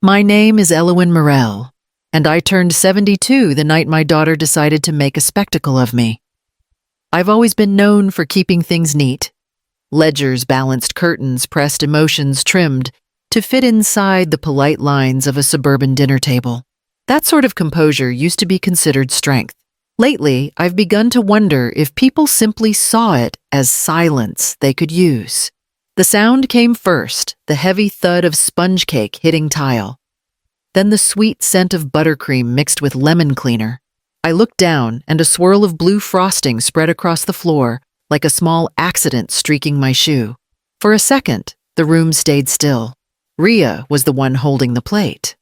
My name is Elowyn Morell, and I turned 72 the night my daughter decided to make a spectacle of me. I've always been known for keeping things neat. Ledgers, balanced curtains, pressed emotions trimmed to fit inside the polite lines of a suburban dinner table. That sort of composure used to be considered strength. Lately, I've begun to wonder if people simply saw it as silence they could use. The sound came first, the heavy thud of sponge cake hitting tile. Then the sweet scent of buttercream mixed with lemon cleaner. I looked down, and a swirl of blue frosting spread across the floor like a small accident streaking my shoe. For a second, the room stayed still. Rhea was the one holding the plate.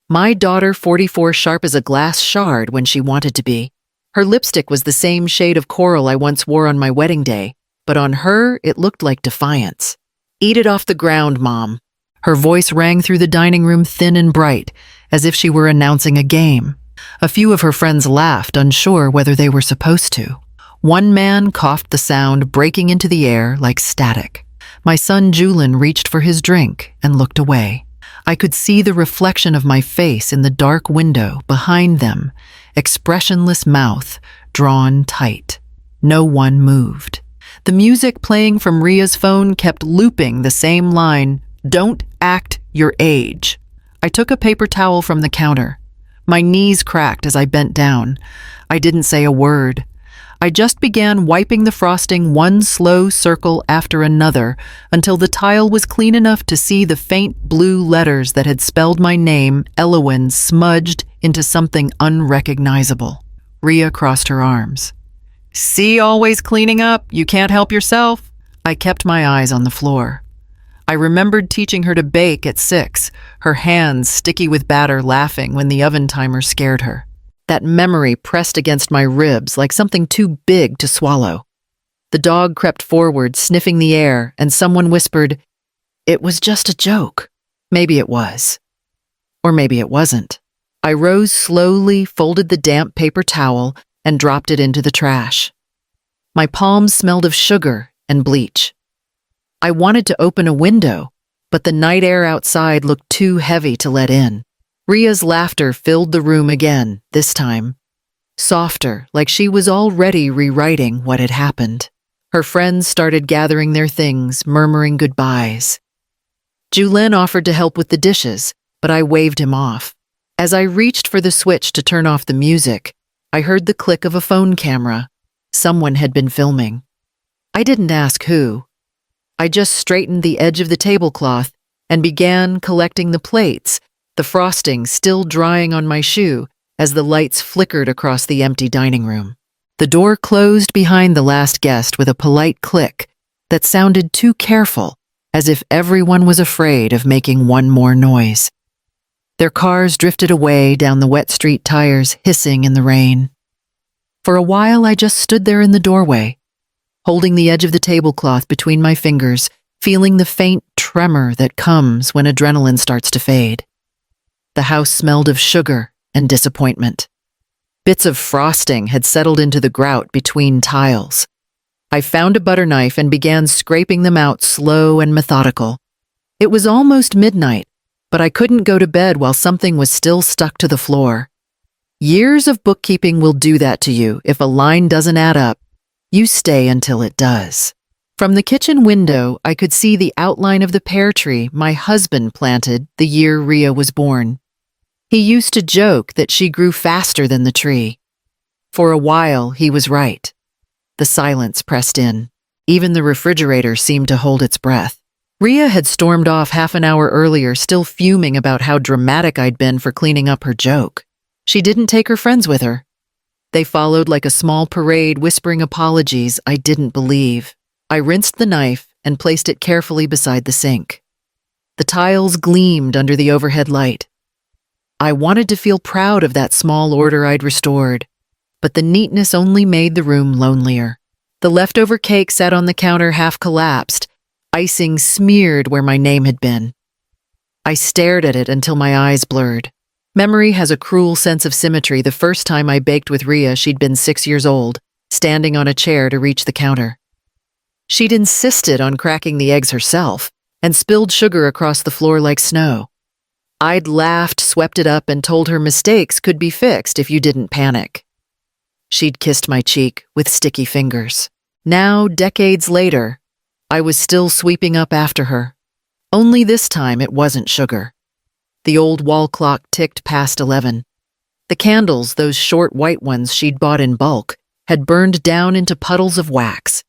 My daughter, 44, sharp as a glass shard when she wanted to be. Her lipstick was the same shade of coral I once wore on my wedding day, but on her it looked like defiance. "Eat it off the ground, Mom." Her voice rang through the dining room thin and bright, as if she were announcing a game. A few of her friends laughed, unsure whether they were supposed to. One man coughed the sound breaking into the air like static. My son Julian reached for his drink and looked away. I could see the reflection of my face in the dark window behind them, expressionless mouth drawn tight. No one moved. The music playing from Rhea's phone kept looping the same line, "Don't act your age." I took a paper towel from the counter. My knees cracked as I bent down. I didn't say a word. I just began wiping the frosting one slow circle after another until the tile was clean enough to see the faint blue letters that had spelled my name, Elowyn, smudged into something unrecognizable. Rhea crossed her arms. "See, always cleaning up. You can't help yourself." I kept my eyes on the floor. I remembered teaching her to bake at 6, her hands sticky with batter, laughing when the oven timer scared her. That memory pressed against my ribs like something too big to swallow. The dog crept forward, sniffing the air, and someone whispered, "It was just a joke." Maybe it was. Or maybe it wasn't. I rose slowly, folded the damp paper towel, and dropped it into the trash. My palms smelled of sugar and bleach. I wanted to open a window, but the night air outside looked too heavy to let in. Rhea's laughter filled the room again, this time. Softer, like she was already rewriting what had happened. Her friends started gathering their things, murmuring goodbyes. Julian offered to help with the dishes, but I waved him off. As I reached for the switch to turn off the music, I heard the click of a phone camera. Someone had been filming. I didn't ask who. I just straightened the edge of the tablecloth and began collecting the plates, the frosting still drying on my shoe as the lights flickered across the empty dining room. The door closed behind the last guest with a polite click that sounded too careful, as if everyone was afraid of making one more noise. Their cars drifted away down the wet street tires, hissing in the rain. For a while, I just stood there in the doorway, holding the edge of the tablecloth between my fingers, feeling the faint tremor that comes when adrenaline starts to fade. The house smelled of sugar and disappointment. Bits of frosting had settled into the grout between tiles. I found a butter knife and began scraping them out, slow and methodical. It was almost midnight, but I couldn't go to bed while something was still stuck to the floor. Years of bookkeeping will do that to you. If a line doesn't add up, you stay until it does. From the kitchen window, I could see the outline of the pear tree my husband planted the year Rhea was born. He used to joke that she grew faster than the tree. For a while, he was right. The silence pressed in. Even the refrigerator seemed to hold its breath. Rhea had stormed off half an hour earlier, still fuming about how dramatic I'd been for cleaning up her joke. She didn't take her friends with her. They followed like a small parade, whispering apologies I didn't believe. I rinsed the knife and placed it carefully beside the sink. The tiles gleamed under the overhead light. I wanted to feel proud of that small order I'd restored, but the neatness only made the room lonelier. The leftover cake sat on the counter half collapsed, icing smeared where my name had been. I stared at it until my eyes blurred. Memory has a cruel sense of symmetry. The first time I baked with Rhea, she'd been 6 years old, standing on a chair to reach the counter. She'd insisted on cracking the eggs herself and spilled sugar across the floor like snow. I'd laughed, swept it up, and told her mistakes could be fixed if you didn't panic. She'd kissed my cheek with sticky fingers. Now, decades later, I was still sweeping up after her. Only this time it wasn't sugar. The old wall clock ticked past 11. The candles, those short white ones she'd bought in bulk, had burned down into puddles of wax.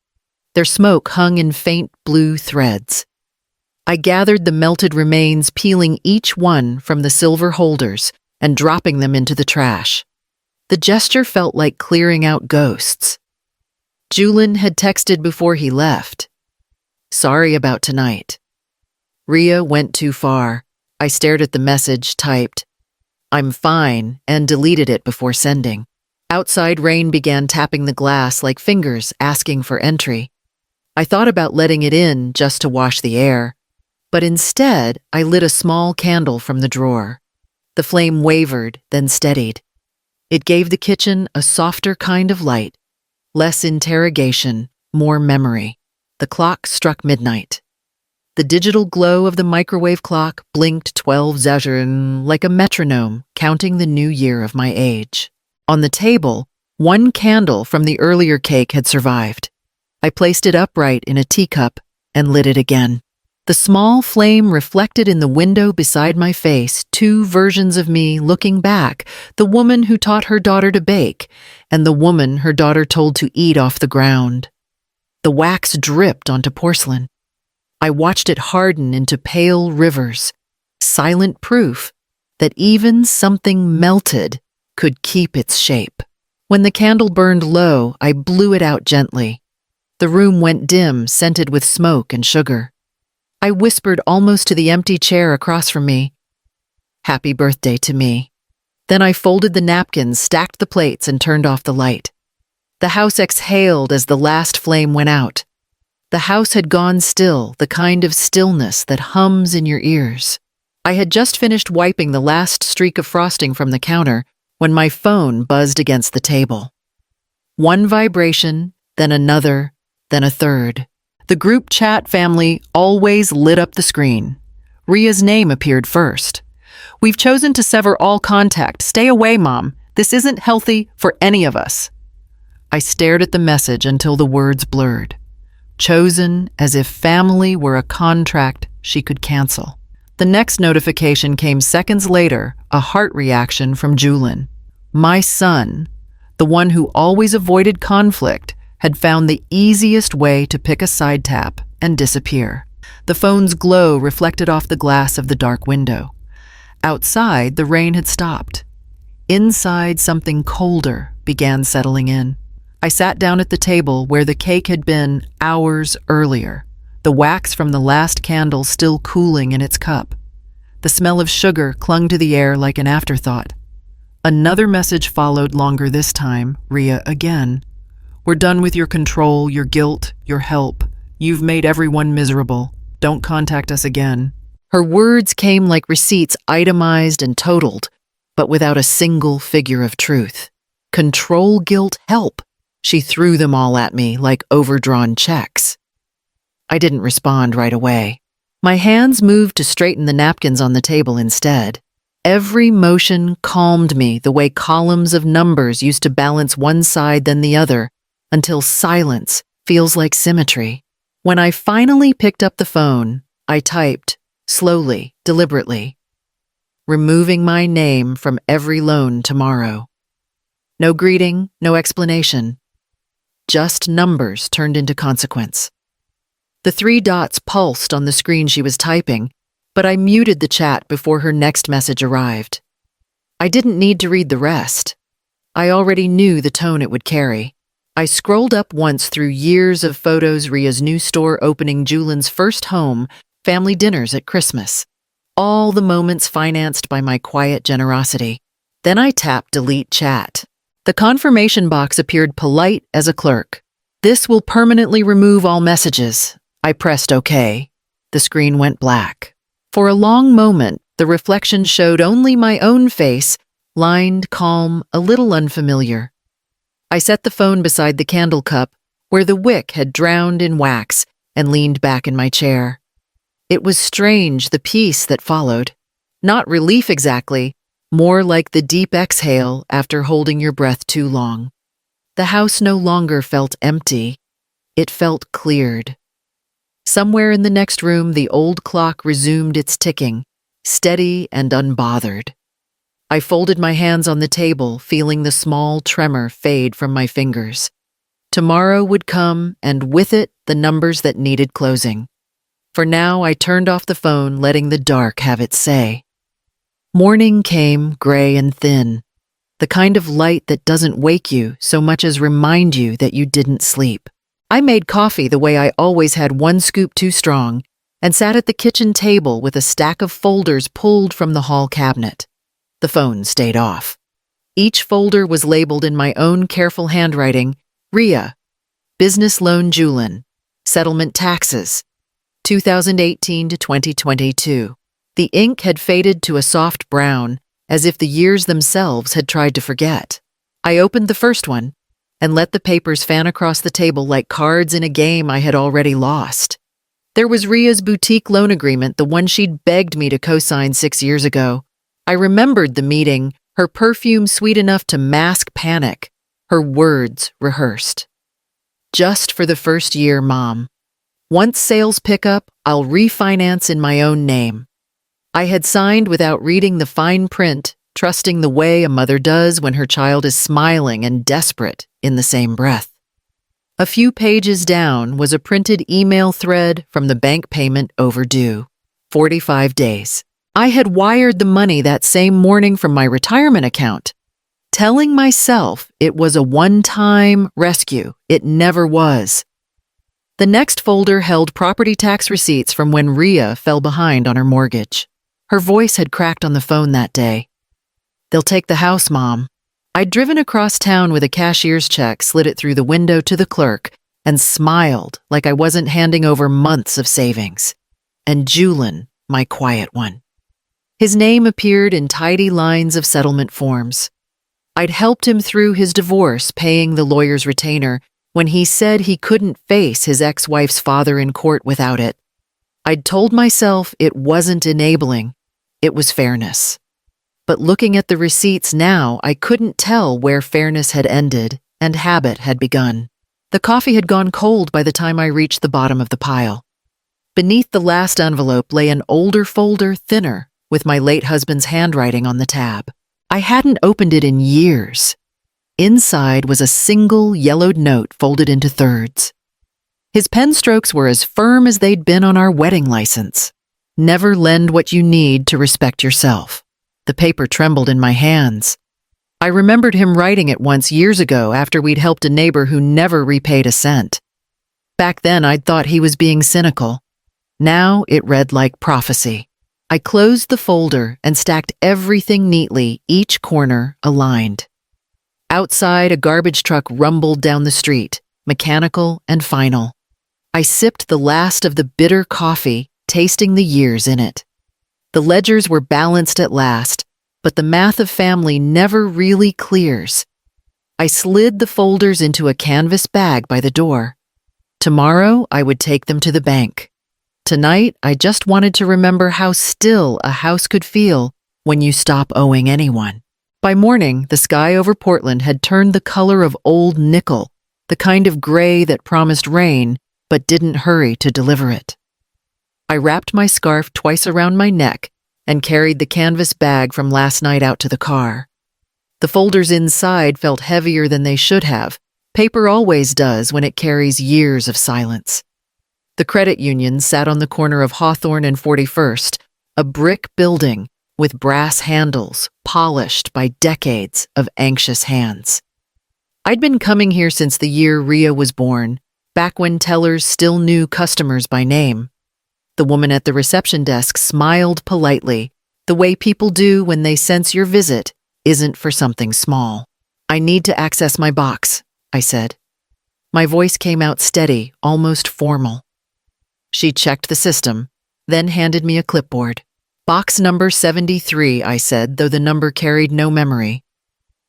Their smoke hung in faint blue threads. I gathered the melted remains, peeling each one from the silver holders and dropping them into the trash. The gesture felt like clearing out ghosts. Julian had texted before he left. Sorry about tonight. Ria went too far. I stared at the message, typed, I'm fine, and deleted it before sending. Outside, rain began tapping the glass like fingers asking for entry. I thought about letting it in just to wash the air, but instead I lit a small candle from the drawer. The flame wavered, then steadied. It gave the kitchen a softer kind of light, less interrogation, more memory. The clock struck midnight. The digital glow of the microwave clock blinked 12 zazern like a metronome, counting the new year of my age. On the table, one candle from the earlier cake had survived. I placed it upright in a teacup and lit it again. The small flame reflected in the window beside my face two versions of me looking back, the woman who taught her daughter to bake and the woman her daughter told to eat off the ground. The wax dripped onto porcelain. I watched it harden into pale rivers, silent proof that even something melted could keep its shape. When the candle burned low, I blew it out gently. The room went dim, scented with smoke and sugar. I whispered almost to the empty chair across from me, Happy birthday to me. Then I folded the napkins, stacked the plates, and turned off the light. The house exhaled as the last flame went out. The house had gone still, the kind of stillness that hums in your ears. I had just finished wiping the last streak of frosting from the counter when my phone buzzed against the table. One vibration, then another, then a third. The group chat family always lit up the screen. Ria's name appeared first. We've chosen to sever all contact. Stay away, Mom. This isn't healthy for any of us. I stared at the message until the words blurred. Chosen as if family were a contract she could cancel. The next notification came seconds later, a heart reaction from Julian. My son, the one who always avoided conflict, had found the easiest way to pick a side tap and disappear. The phone's glow reflected off the glass of the dark window. Outside, the rain had stopped. Inside, something colder began settling in. I sat down at the table where the cake had been hours earlier, the wax from the last candle still cooling in its cup. The smell of sugar clung to the air like an afterthought. Another message followed longer this time, Ria again. We're done with your control, your guilt, your help. You've made everyone miserable. Don't contact us again. Her words came like receipts itemized and totaled, but without a single figure of truth. Control, guilt, help. She threw them all at me like overdrawn checks. I didn't respond right away. My hands moved to straighten the napkins on the table instead. Every motion calmed me the way columns of numbers used to balance one side then the other, until silence feels like symmetry. When I finally picked up the phone, I typed, slowly, deliberately, removing my name from every loan tomorrow. No greeting, no explanation. Just numbers turned into consequence. The 3 dots pulsed on the screen she was typing, but I muted the chat before her next message arrived. I didn't need to read the rest. I already knew the tone it would carry. I scrolled up once through years of photos, Ria's new store opening, Julian's first home, family dinners at Christmas. All the moments financed by my quiet generosity. Then I tapped delete chat. The confirmation box appeared polite as a clerk. This will permanently remove all messages. I pressed OK. The screen went black. For a long moment, the reflection showed only my own face, lined, calm, a little unfamiliar. I set the phone beside the candle cup, where the wick had drowned in wax, and leaned back in my chair. It was strange, the peace that followed. Not relief exactly, more like the deep exhale after holding your breath too long. The house no longer felt empty. It felt cleared. Somewhere in the next room, the old clock resumed its ticking, steady and unbothered. I folded my hands on the table, feeling the small tremor fade from my fingers. Tomorrow would come, and with it, the numbers that needed closing. For now, I turned off the phone, letting the dark have its say. Morning came, gray and thin, the kind of light that doesn't wake you so much as remind you that you didn't sleep. I made coffee the way I always had, one scoop too strong, and sat at the kitchen table with a stack of folders pulled from the hall cabinet. The phone stayed off. Each folder was labeled in my own careful handwriting: RIA, Business Loan Julin, Settlement Taxes, 2018 to 2022. The ink had faded to a soft brown, as if the years themselves had tried to forget. I opened the first one and let the papers fan across the table like cards in a game I had already lost. There was Ria's boutique loan agreement, the one she'd begged me to co-sign 6 years ago. I remembered the meeting, her perfume sweet enough to mask panic, her words rehearsed. Just for the first year, Mom. Once sales pick up, I'll refinance in my own name. I had signed without reading the fine print, trusting the way a mother does when her child is smiling and desperate in the same breath. A few pages down was a printed email thread from the bank payment overdue, 45 days. I had wired the money that same morning from my retirement account, telling myself it was a one-time rescue. It never was. The next folder held property tax receipts from when Ria fell behind on her mortgage. Her voice had cracked on the phone that day. "They'll take the house, Mom." I'd driven across town with a cashier's check, slid it through the window to the clerk, and smiled like I wasn't handing over months of savings. And Julin, my quiet one. His name appeared in tidy lines of settlement forms. I'd helped him through his divorce, paying the lawyer's retainer when he said he couldn't face his ex-wife's father in court without it. I'd told myself it wasn't enabling, it was fairness. But looking at the receipts now, I couldn't tell where fairness had ended and habit had begun. The coffee had gone cold by the time I reached the bottom of the pile. Beneath the last envelope lay an older folder, thinner, with my late husband's handwriting on the tab. I hadn't opened it in years. Inside was a single yellowed note folded into thirds. His pen strokes were as firm as they'd been on our wedding license. Never lend what you need to respect yourself. The paper trembled in my hands. I remembered him writing it once years ago after we'd helped a neighbor who never repaid a cent. Back then, I'd thought he was being cynical. Now it read like prophecy. I closed the folder and stacked everything neatly, each corner aligned. Outside, a garbage truck rumbled down the street, mechanical and final. I sipped the last of the bitter coffee, tasting the years in it. The ledgers were balanced at last, but the math of family never really clears. I slid the folders into a canvas bag by the door. Tomorrow, I would take them to the bank. Tonight, I just wanted to remember how still a house could feel when you stop owing anyone. By morning, the sky over Portland had turned the color of old nickel, the kind of gray that promised rain but didn't hurry to deliver it. I wrapped my scarf twice around my neck and carried the canvas bag from last night out to the car. The folders inside felt heavier than they should have. Paper always does when it carries years of silence. The credit union sat on the corner of Hawthorne and 41st, a brick building with brass handles polished by decades of anxious hands. I'd been coming here since the year Ria was born, back when tellers still knew customers by name. The woman at the reception desk smiled politely, the way people do when they sense your visit isn't for something small. "I need to access my box," I said. My voice came out steady, almost formal. She checked the system, then handed me a clipboard. "Box number 73, I said, though the number carried no memory.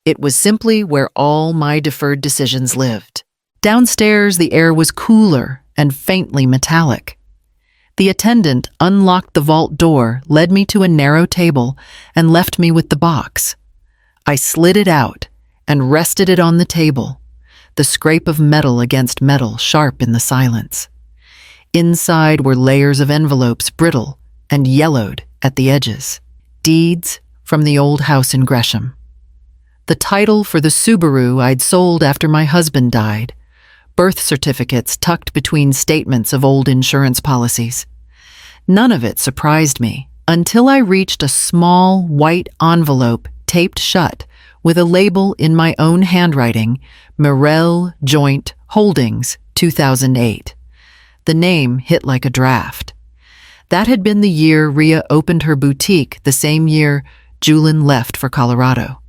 It was simply where all my deferred decisions lived. Downstairs, the air was cooler and faintly metallic. The attendant unlocked the vault door, led me to a narrow table, and left me with the box. I slid it out and rested it on the table, the scrape of metal against metal sharp in the silence. Inside were layers of envelopes, brittle and yellowed at the edges. Deeds from the old house in Gresham. The title for the Subaru I'd sold after my husband died. Birth certificates tucked between statements of old insurance policies. None of it surprised me until I reached a small white envelope taped shut with a label in my own handwriting, Morel Joint Holdings, 2008. The name hit like a draft. That had been the year Rhea opened her boutique, the same year Julin left for Colorado.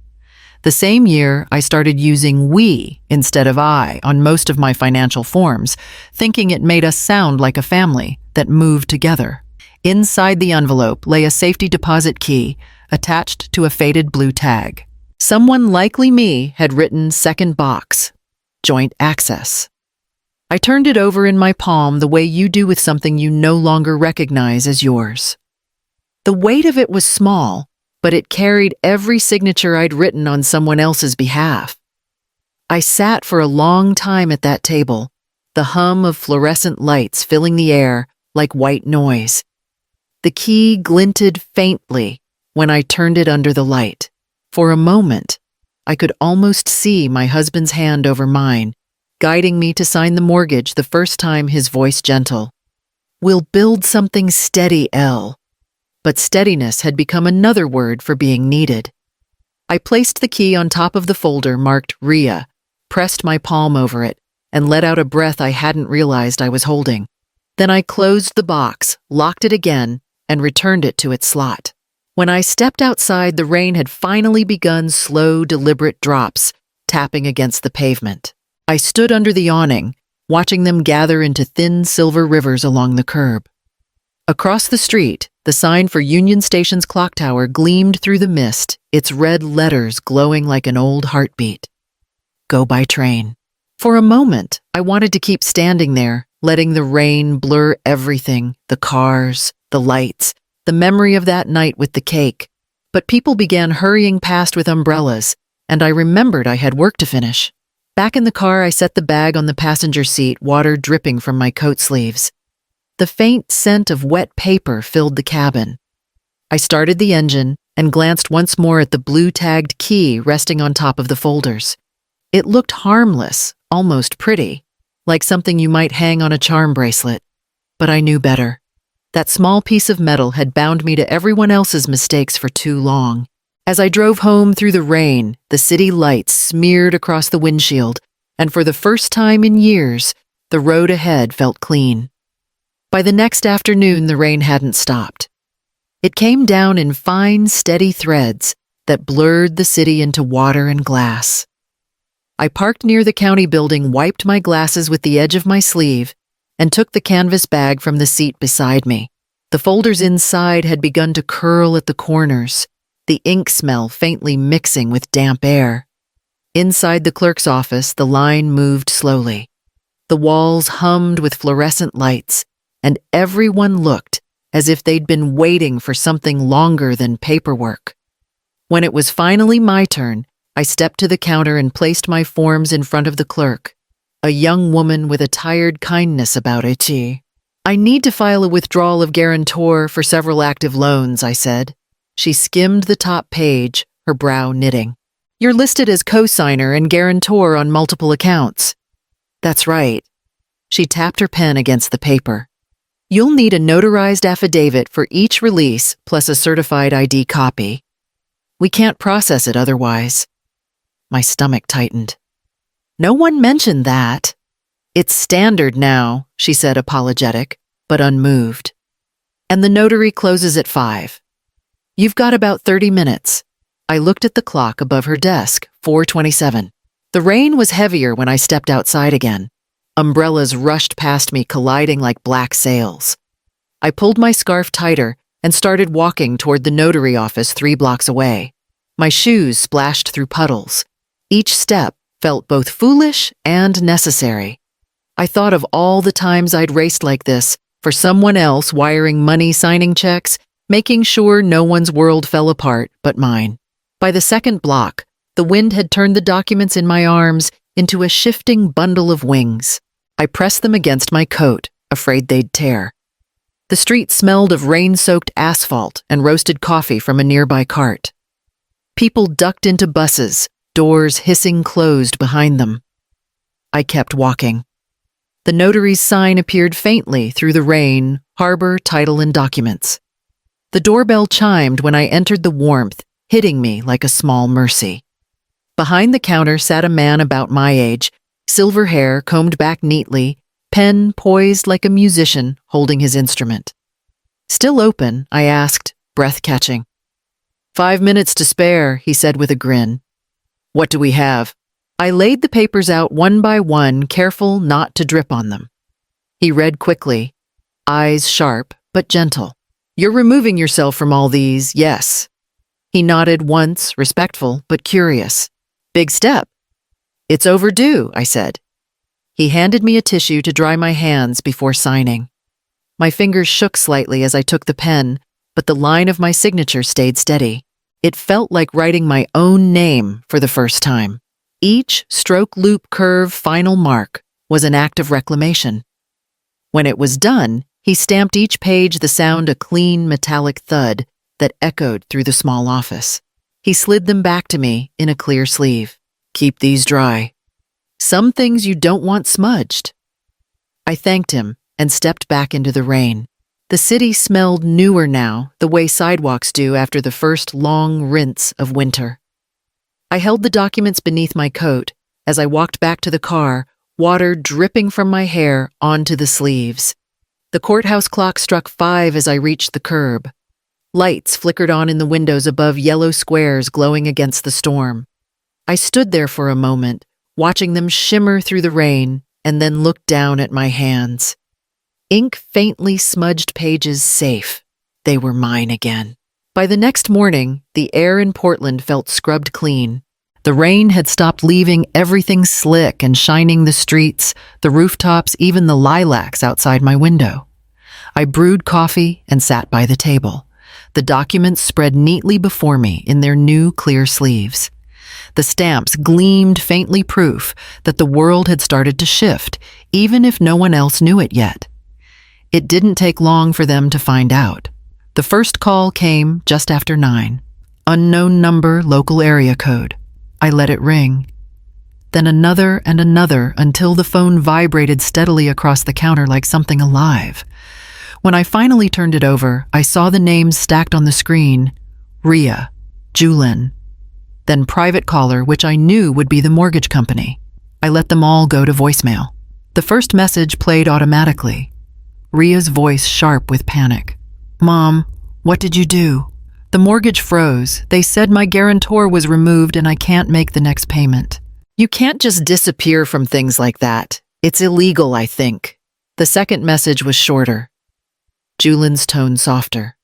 The same year I started using we instead of I on most of my financial forms, thinking it made us sound like a family that moved together. Inside the envelope lay a safety deposit key attached to a faded blue tag. Someone likely me had written second box, joint access. I turned it over in my palm the way you do with something you no longer recognize as yours. The weight of it was small, but it carried every signature I'd written on someone else's behalf. I sat for a long time at that table, the hum of fluorescent lights filling the air like white noise. The key glinted faintly when I turned it under the light. For a moment, I could almost see my husband's hand over mine, guiding me to sign the mortgage, the first time his voice gentle. "We'll build something steady, Elle." But steadiness had become another word for being needed. I placed the key on top of the folder marked Rhea, pressed my palm over it, and let out a breath I hadn't realized I was holding. Then I closed the box, locked it again, and returned it to its slot. When I stepped outside, the rain had finally begun slow, deliberate drops, tapping against the pavement. I stood under the awning, watching them gather into thin silver rivers along the curb. Across the street, the sign for Union Station's clock tower gleamed through the mist, its red letters glowing like an old heartbeat. Go by train. For a moment, I wanted to keep standing there, letting the rain blur everything, the cars, the lights, the memory of that night with the cake. But people began hurrying past with umbrellas, and I remembered I had work to finish. Back in the car, I set the bag on the passenger seat, water dripping from my coat sleeves. The faint scent of wet paper filled the cabin. I started the engine and glanced once more at the blue-tagged key resting on top of the folders. It looked harmless, almost pretty, like something you might hang on a charm bracelet. But I knew better. That small piece of metal had bound me to everyone else's mistakes for too long. As I drove home through the rain, the city lights smeared across the windshield, and for the first time in years, the road ahead felt clean. By the next afternoon, the rain hadn't stopped. It came down in fine, steady threads that blurred the city into water and glass. I parked near the county building, wiped my glasses with the edge of my sleeve, and took the canvas bag from the seat beside me. The folders inside had begun to curl at the corners, the ink smell faintly mixing with damp air. Inside the clerk's office, the line moved slowly. The walls hummed with fluorescent lights, and everyone looked as if they'd been waiting for something longer than paperwork. When it was finally my turn, I stepped to the counter and placed my forms in front of the clerk, a young woman with a tired kindness about it. "I need to file a withdrawal of guarantor for several active loans," I said. She skimmed the top page, her brow knitting. "You're listed as co-signer and guarantor on multiple accounts." "That's right." She tapped her pen against the paper. "You'll need a notarized affidavit for each release plus a certified ID copy. We can't process it otherwise." My stomach tightened. "No one mentioned that." "It's standard now," she said, apologetic, but unmoved. "And the notary closes at 5. You've got about 30 minutes. I looked at the clock above her desk, 4:27. The rain was heavier when I stepped outside again. Umbrellas rushed past me, colliding like black sails. I pulled my scarf tighter and started walking toward the notary office 3 blocks away. My shoes splashed through puddles. Each step felt both foolish and necessary. I thought of all the times I'd raced like this, For someone else wiring money, signing checks, making sure no one's world fell apart but mine. By the second block, the wind had turned the documents in my arms into a shifting bundle of wings. I pressed them against my coat, afraid they'd tear. The street smelled of rain-soaked asphalt and roasted coffee from a nearby cart. People ducked into buses, doors hissing closed behind them. I kept walking. The notary's sign appeared faintly through the rain, harbor, title, and documents. The doorbell chimed when I entered the warmth, hitting me like a small mercy. Behind the counter sat a man about my age, silver hair combed back neatly, pen poised like a musician holding his instrument. Still open, I asked, breath-catching. 5 minutes to spare, he said with a grin. What do we have? I laid the papers out one by one, careful not to drip on them. He read quickly, eyes sharp but gentle. You're removing yourself from all these, yes. He nodded once, respectful but curious. Big step. It's overdue, I said. He handed me a tissue to dry my hands before signing. My fingers shook slightly as I took the pen, but the line of my signature stayed steady. It felt like writing my own name for the first time. Each stroke, loop, curve, final mark was an act of reclamation. When it was done, he stamped each page, the sound a clean metallic thud that echoed through the small office. He slid them back to me in a clear sleeve. Keep these dry. Some things you don't want smudged. I thanked him and stepped back into the rain. The city smelled newer now, the way sidewalks do after the first long rinse of winter. I held the documents beneath my coat as I walked back to the car, water dripping from my hair onto the sleeves. The courthouse clock struck 5 as I reached the curb. Lights flickered on in the windows above yellow squares glowing against the storm. I stood there for a moment, watching them shimmer through the rain, and then looked down at my hands. Ink faintly smudged pages safe. They were mine again. By the next morning, the air in Portland felt scrubbed clean. The rain had stopped leaving everything slick and shining the streets, the rooftops, even the lilacs outside my window. I brewed coffee and sat by the table. The documents spread neatly before me in their new clear sleeves. The stamps gleamed faintly proof that the world had started to shift, even if no one else knew it yet. It didn't take long for them to find out. The first call came just after 9. Unknown number, local area code. I let it ring. Then another and another until the phone vibrated steadily across the counter like something alive. When I finally turned it over, I saw the names stacked on the screen. Ria, Julin, then private caller, which I knew would be the mortgage company. I let them all go to voicemail. The first message played automatically. Ria's voice sharp with panic. Mom, what did you do? The mortgage froze. They said my guarantor was removed and I can't make the next payment. You can't just disappear from things like that. It's illegal, I think. The second message was shorter. Julin's tone softer.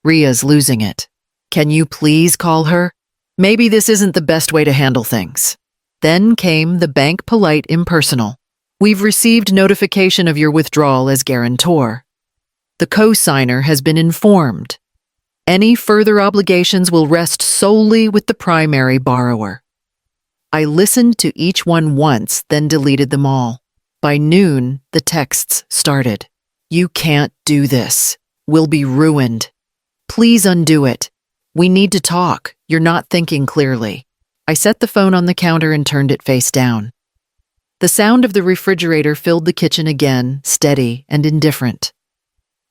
Ria's losing it. Can you please call her? Maybe this isn't the best way to handle things. Then came the bank polite impersonal. We've received notification of your withdrawal as guarantor. The co-signer has been informed. Any further obligations will rest solely with the primary borrower. I listened to each one once, then deleted them all. By noon, the texts started. You can't do this. We'll be ruined. Please undo it. We need to talk. You're not thinking clearly. I set the phone on the counter and turned it face down. The sound of the refrigerator filled the kitchen again, steady and indifferent.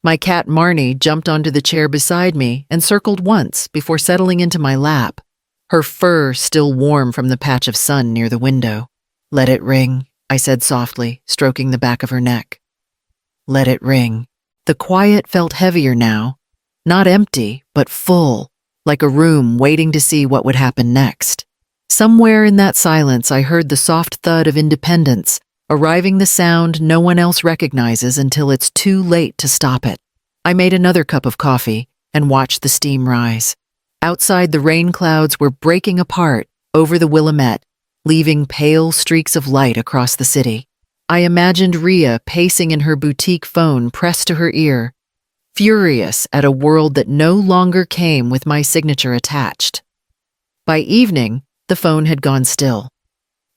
My cat Marnie jumped onto the chair beside me and circled once before settling into my lap, her fur still warm from the patch of sun near the window. Let it ring, I said softly, stroking the back of her neck. Let it ring. The quiet felt heavier now, not empty, but full, like a room waiting to see what would happen next. Somewhere in that silence, I heard the soft thud of independence, arriving the sound no one else recognizes until it's too late to stop it. I made another cup of coffee and watched the steam rise. Outside, the rain clouds were breaking apart over the Willamette, leaving pale streaks of light across the city. I imagined Ria pacing in her boutique phone pressed to her ear, furious at a world that no longer came with my signature attached. By evening, the phone had gone still.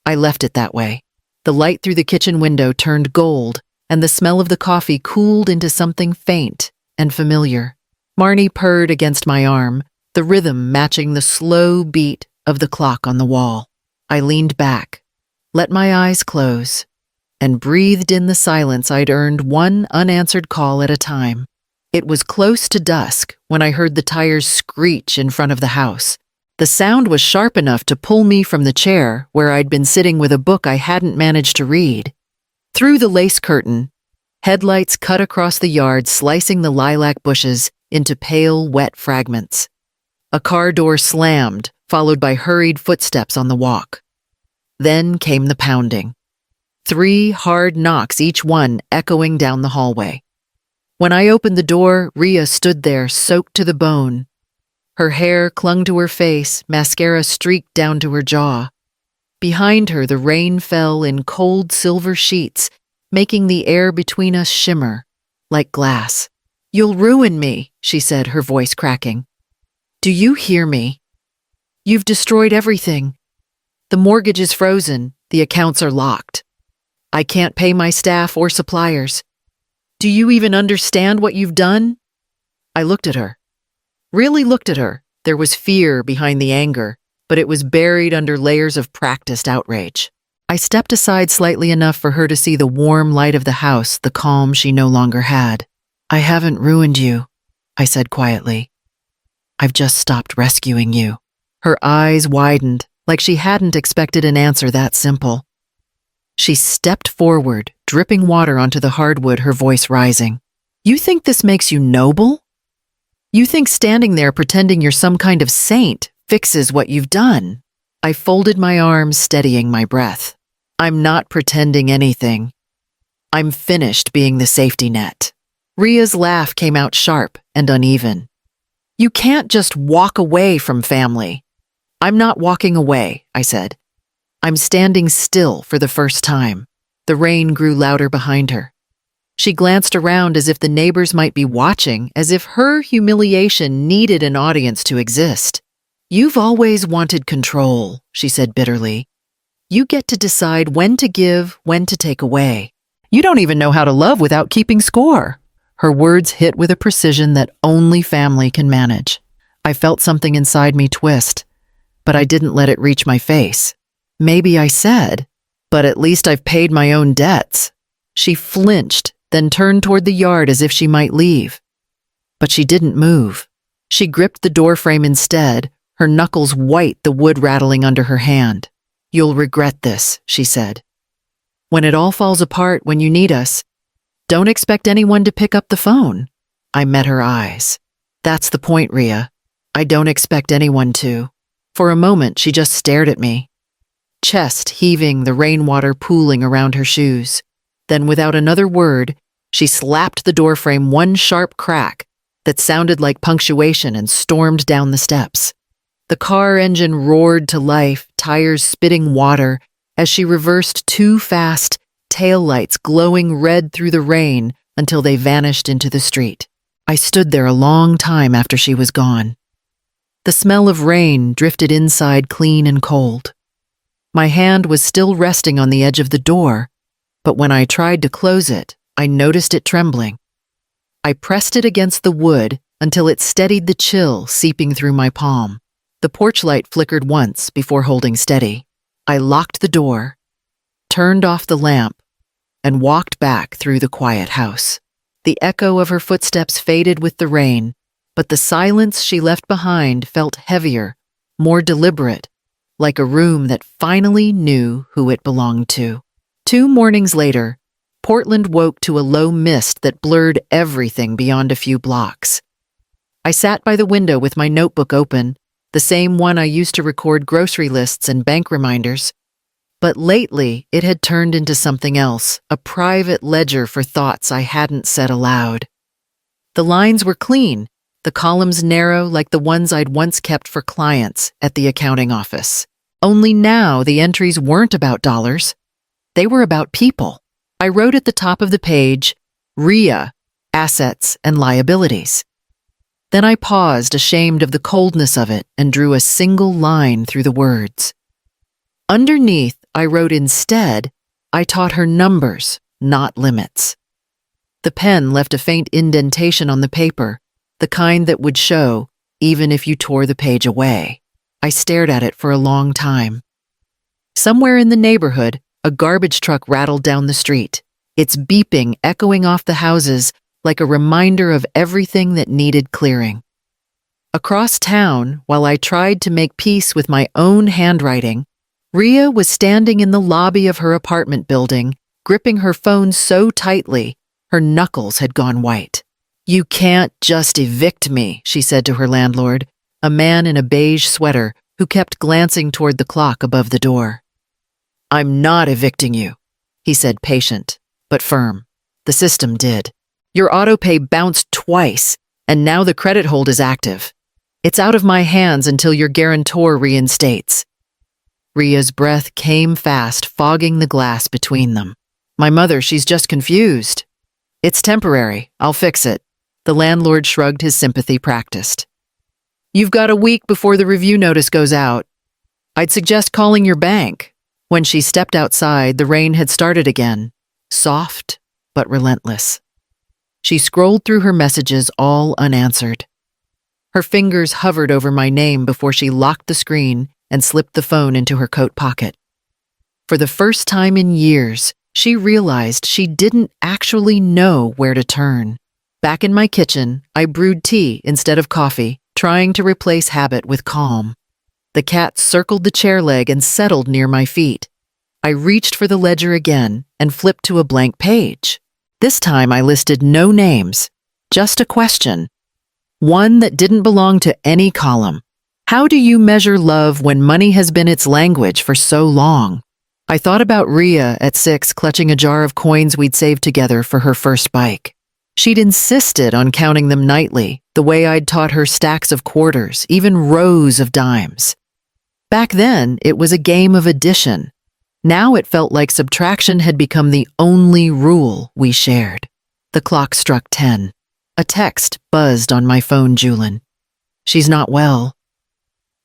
I left it that way. The light through the kitchen window turned gold, and the smell of the coffee cooled into something faint and familiar. Marnie purred against my arm, the rhythm matching the slow beat of the clock on the wall. I leaned back, let my eyes close, and breathed in the silence I'd earned one unanswered call at a time. It was close to dusk when I heard the tires screech in front of the house. The sound was sharp enough to pull me from the chair where I'd been sitting with a book I hadn't managed to read. Through the lace curtain, headlights cut across the yard, slicing the lilac bushes into pale, wet fragments. A car door slammed, followed by hurried footsteps on the walk. Then came the pounding. 3 hard knocks, each one echoing down the hallway. When I opened the door, Ria stood there, soaked to the bone. Her hair clung to her face, mascara streaked down to her jaw. Behind her, the rain fell in cold silver sheets, making the air between us shimmer, like glass. "You'll ruin me," she said, her voice cracking. "Do you hear me? You've destroyed everything. The mortgage is frozen, the accounts are locked. I can't pay my staff or suppliers. Do you even understand what you've done?" I looked at her. Really looked at her. There was fear behind the anger, but it was buried under layers of practiced outrage. I stepped aside slightly enough for her to see the warm light of the house, the calm she no longer had. "I haven't ruined you," I said quietly. "I've just stopped rescuing you." Her eyes widened, like she hadn't expected an answer that simple. She stepped forward, dripping water onto the hardwood, her voice rising. "You think this makes you noble? You think standing there pretending you're some kind of saint fixes what you've done?" I folded my arms, steadying my breath. "I'm not pretending anything. I'm finished being the safety net." Ria's laugh came out sharp and uneven. "You can't just walk away from family." "I'm not walking away," I said. "I'm standing still for the first time." The rain grew louder behind her. She glanced around as if the neighbors might be watching, as if her humiliation needed an audience to exist. "You've always wanted control," she said bitterly. "You get to decide when to give, when to take away. You don't even know how to love without keeping score." Her words hit with a precision that only family can manage. I felt something inside me twist, but I didn't let it reach my face. Maybe I said, "But at least I've paid my own debts." She flinched, then turned toward the yard as if she might leave. But she didn't move. She gripped the doorframe instead, her knuckles white, the wood rattling under her hand. "You'll regret this," she said. "When it all falls apart, when you need us, don't expect anyone to pick up the phone." I met her eyes. "That's the point, Ria. I don't expect anyone to." For a moment, she just stared at me. Chest heaving, the rainwater pooling around her shoes. Then, without another word, she slapped the doorframe one sharp crack that sounded like punctuation and stormed down the steps. The car engine roared to life, tires spitting water, as she reversed too fast, taillights glowing red through the rain until they vanished into the street. I stood there a long time after she was gone. The smell of rain drifted inside clean and cold. My hand was still resting on the edge of the door, but when I tried to close it, I noticed it trembling. I pressed it against the wood until it steadied the chill seeping through my palm. The porch light flickered once before holding steady. I locked the door, turned off the lamp, and walked back through the quiet house. The echo of her footsteps faded with the rain, but the silence she left behind felt heavier, more deliberate, like a room that finally knew who it belonged to. 2 mornings later, Portland woke to a low mist that blurred everything beyond a few blocks. I sat by the window with my notebook open, the same one I used to record grocery lists and bank reminders. But lately, it had turned into something else, a private ledger for thoughts I hadn't said aloud. The lines were clean, the columns narrow like the ones I'd once kept for clients at the accounting office. Only now the entries weren't about dollars. They were about people. I wrote at the top of the page, RIA, Assets and Liabilities. Then I paused, ashamed of the coldness of it, and drew a single line through the words. Underneath, I wrote instead, I taught her numbers, not limits. The pen left a faint indentation on the paper, the kind that would show, even if you tore the page away. I stared at it for a long time. Somewhere in the neighborhood, a garbage truck rattled down the street, its beeping echoing off the houses like a reminder of everything that needed clearing. Across town, while I tried to make peace with my own handwriting, Ria was standing in the lobby of her apartment building, gripping her phone so tightly, her knuckles had gone white. You can't just evict me, she said to her landlord, a man in a beige sweater who kept glancing toward the clock above the door. I'm not evicting you, he said, patient, but firm. The system did. Your autopay bounced twice, and now the credit hold is active. It's out of my hands until your guarantor reinstates. Ria's breath came fast, fogging the glass between them. My mother, she's just confused. It's temporary. I'll fix it. The landlord shrugged, his sympathy practiced. You've got a week before the review notice goes out. I'd suggest calling your bank. When she stepped outside, the rain had started again, soft but relentless. She scrolled through her messages, all unanswered. Her fingers hovered over my name before she locked the screen and slipped the phone into her coat pocket. For the first time in years, she realized she didn't actually know where to turn. Back in my kitchen, I brewed tea instead of coffee, trying to replace habit with calm. The cat circled the chair leg and settled near my feet. I reached for the ledger again and flipped to a blank page. This time I listed no names, just a question. One that didn't belong to any column. How do you measure love when money has been its language for so long? I thought about Ria at 6 clutching a jar of coins we'd saved together for her first bike. She'd insisted on counting them nightly, the way I'd taught her stacks of quarters, even rows of dimes. Back then, it was a game of addition. Now it felt like subtraction had become the only rule we shared. The clock struck 10. A text buzzed on my phone, Julin. She's not well.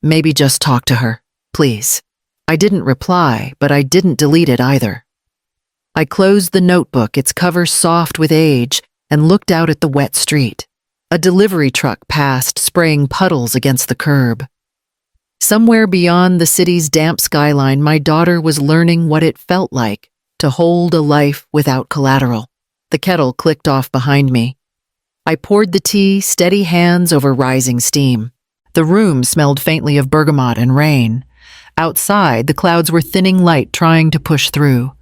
Maybe just talk to her, please. I didn't reply, but I didn't delete it either. I closed the notebook, its cover soft with age, and looked out at the wet street. A delivery truck passed, spraying puddles against the curb. Somewhere beyond the city's damp skyline, my daughter was learning what it felt like to hold a life without collateral. The kettle clicked off behind me. I poured the tea, steady hands over rising steam. The room smelled faintly of bergamot and rain. Outside, the clouds were thinning light, trying to push through.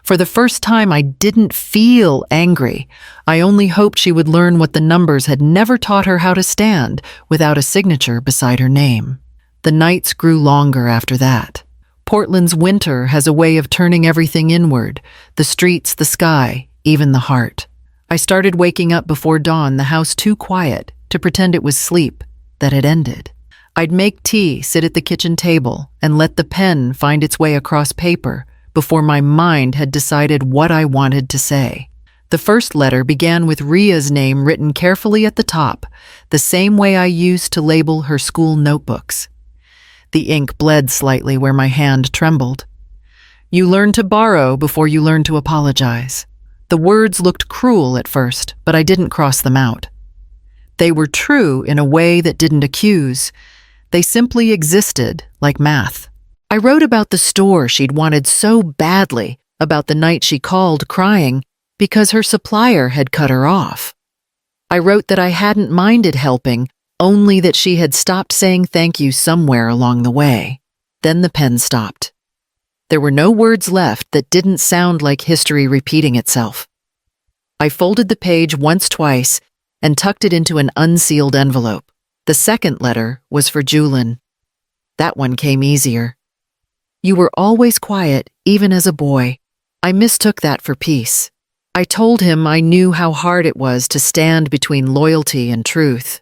For the first time, I didn't feel angry. I only hoped she would learn what the numbers had never taught her how to stand without a signature beside her name. The nights grew longer after that. Portland's winter has a way of turning everything inward, the streets, the sky, even the heart. I started waking up before dawn, the house too quiet to pretend it was sleep that had ended. I'd make tea, sit at the kitchen table, and let the pen find its way across paper before my mind had decided what I wanted to say. The first letter began with Ria's name written carefully at the top, the same way I used to label her school notebooks. The ink bled slightly where my hand trembled. You learn to borrow before you learn to apologize. The words looked cruel at first, but I didn't cross them out. They were true in a way that didn't accuse. They simply existed, like math. I wrote about the store she'd wanted so badly, about the night she called crying because her supplier had cut her off. I wrote that I hadn't minded helping, only that she had stopped saying thank you somewhere along the way. Then the pen stopped. There were no words left that didn't sound like history repeating itself. I folded the page twice, and tucked it into an unsealed envelope. The second letter was for Julin. That one came easier. You were always quiet, even as a boy. I mistook that for peace. I told him I knew how hard it was to stand between loyalty and truth.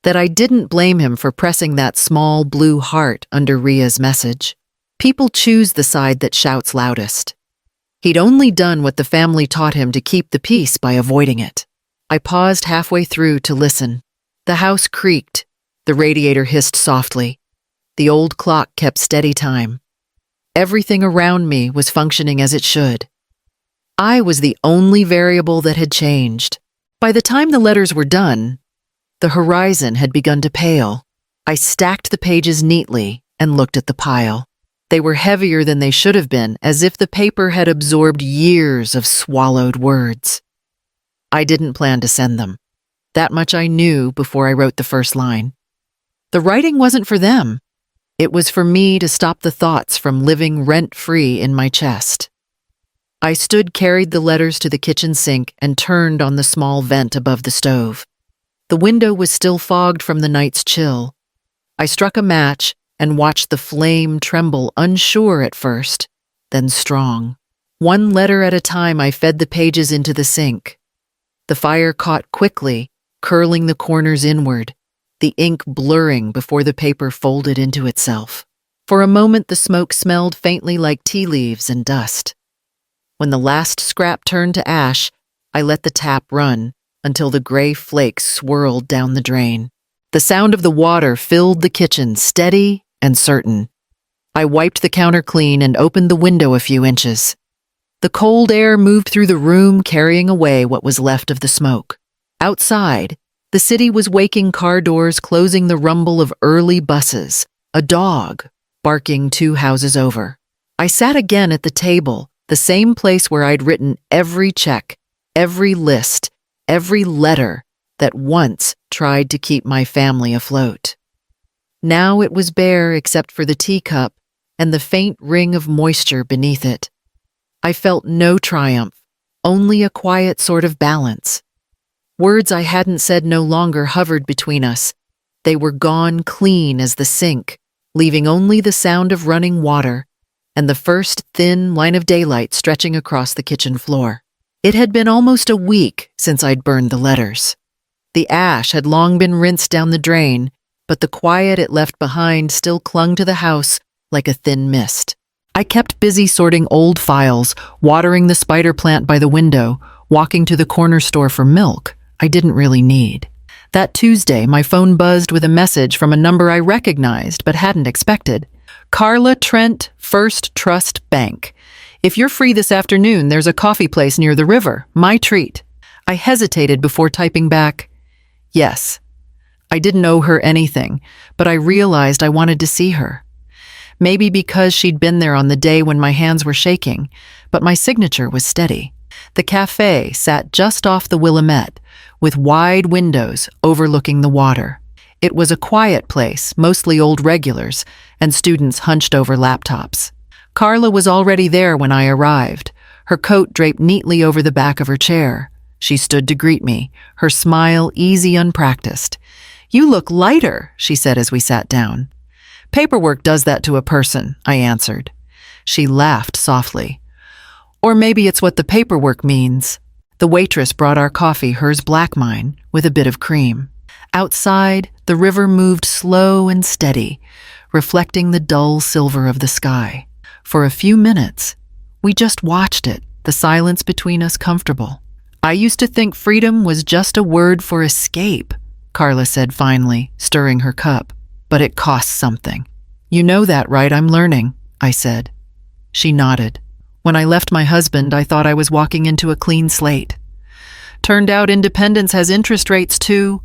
That I didn't blame him for pressing that small blue heart under Ria's message. People choose the side that shouts loudest. He'd only done what the family taught him to keep the peace by avoiding it. I paused halfway through to listen. The house creaked. The radiator hissed softly. The old clock kept steady time. Everything around me was functioning as it should. I was the only variable that had changed. By the time the letters were done, the horizon had begun to pale. I stacked the pages neatly and looked at the pile. They were heavier than they should have been, as if the paper had absorbed years of swallowed words. I didn't plan to send them. That much I knew before I wrote the first line. The writing wasn't for them. It was for me to stop the thoughts from living rent-free in my chest. I carried the letters to the kitchen sink and turned on the small vent above the stove. The window was still fogged from the night's chill. I struck a match and watched the flame tremble, unsure at first, then strong. One letter at a time, I fed the pages into the sink. The fire caught quickly, curling the corners inward, the ink blurring before the paper folded into itself. For a moment, the smoke smelled faintly like tea leaves and dust. When the last scrap turned to ash, I let the tap run until the gray flakes swirled down the drain. The sound of the water filled the kitchen, steady and certain. I wiped the counter clean and opened the window a few inches. The cold air moved through the room, carrying away what was left of the smoke. Outside, the city was waking, car doors closing, the rumble of early buses, a dog barking 2 houses over. I sat again at the table, the same place where I'd written every check, every list, every letter that once tried to keep my family afloat. Now it was bare except for the teacup and the faint ring of moisture beneath it. I felt no triumph, only a quiet sort of balance. Words I hadn't said no longer hovered between us. They were gone clean as the sink, leaving only the sound of running water and the first thin line of daylight stretching across the kitchen floor. It had been almost a week since I'd burned the letters. The ash had long been rinsed down the drain, but the quiet it left behind still clung to the house like a thin mist. I kept busy sorting old files, watering the spider plant by the window, walking to the corner store for milk I didn't really need. That Tuesday, my phone buzzed with a message from a number I recognized but hadn't expected. Carla Trent, First Trust Bank. If you're free this afternoon, there's a coffee place near the river. My treat. I hesitated before typing back, yes. I didn't owe her anything, but I realized I wanted to see her. Maybe because she'd been there on the day when my hands were shaking, but my signature was steady. The cafe sat just off the Willamette, with wide windows overlooking the water. It was a quiet place, mostly old regulars, and students hunched over laptops. Carla was already there when I arrived, her coat draped neatly over the back of her chair. She stood to greet me, her smile easy, unpracticed. "You look lighter," she said as we sat down. "Paperwork does that to a person," I answered. She laughed softly. "Or maybe it's what the paperwork means." The waitress brought our coffee, hers black, mine, with a bit of cream. Outside, the river moved slow and steady, reflecting the dull silver of the sky. For a few minutes, we just watched it, the silence between us comfortable. "I used to think freedom was just a word for escape," Carla said finally, stirring her cup. "But it costs something." "You know that, right? I'm learning," I said. She nodded. "When I left my husband, I thought I was walking into a clean slate. Turned out independence has interest rates too.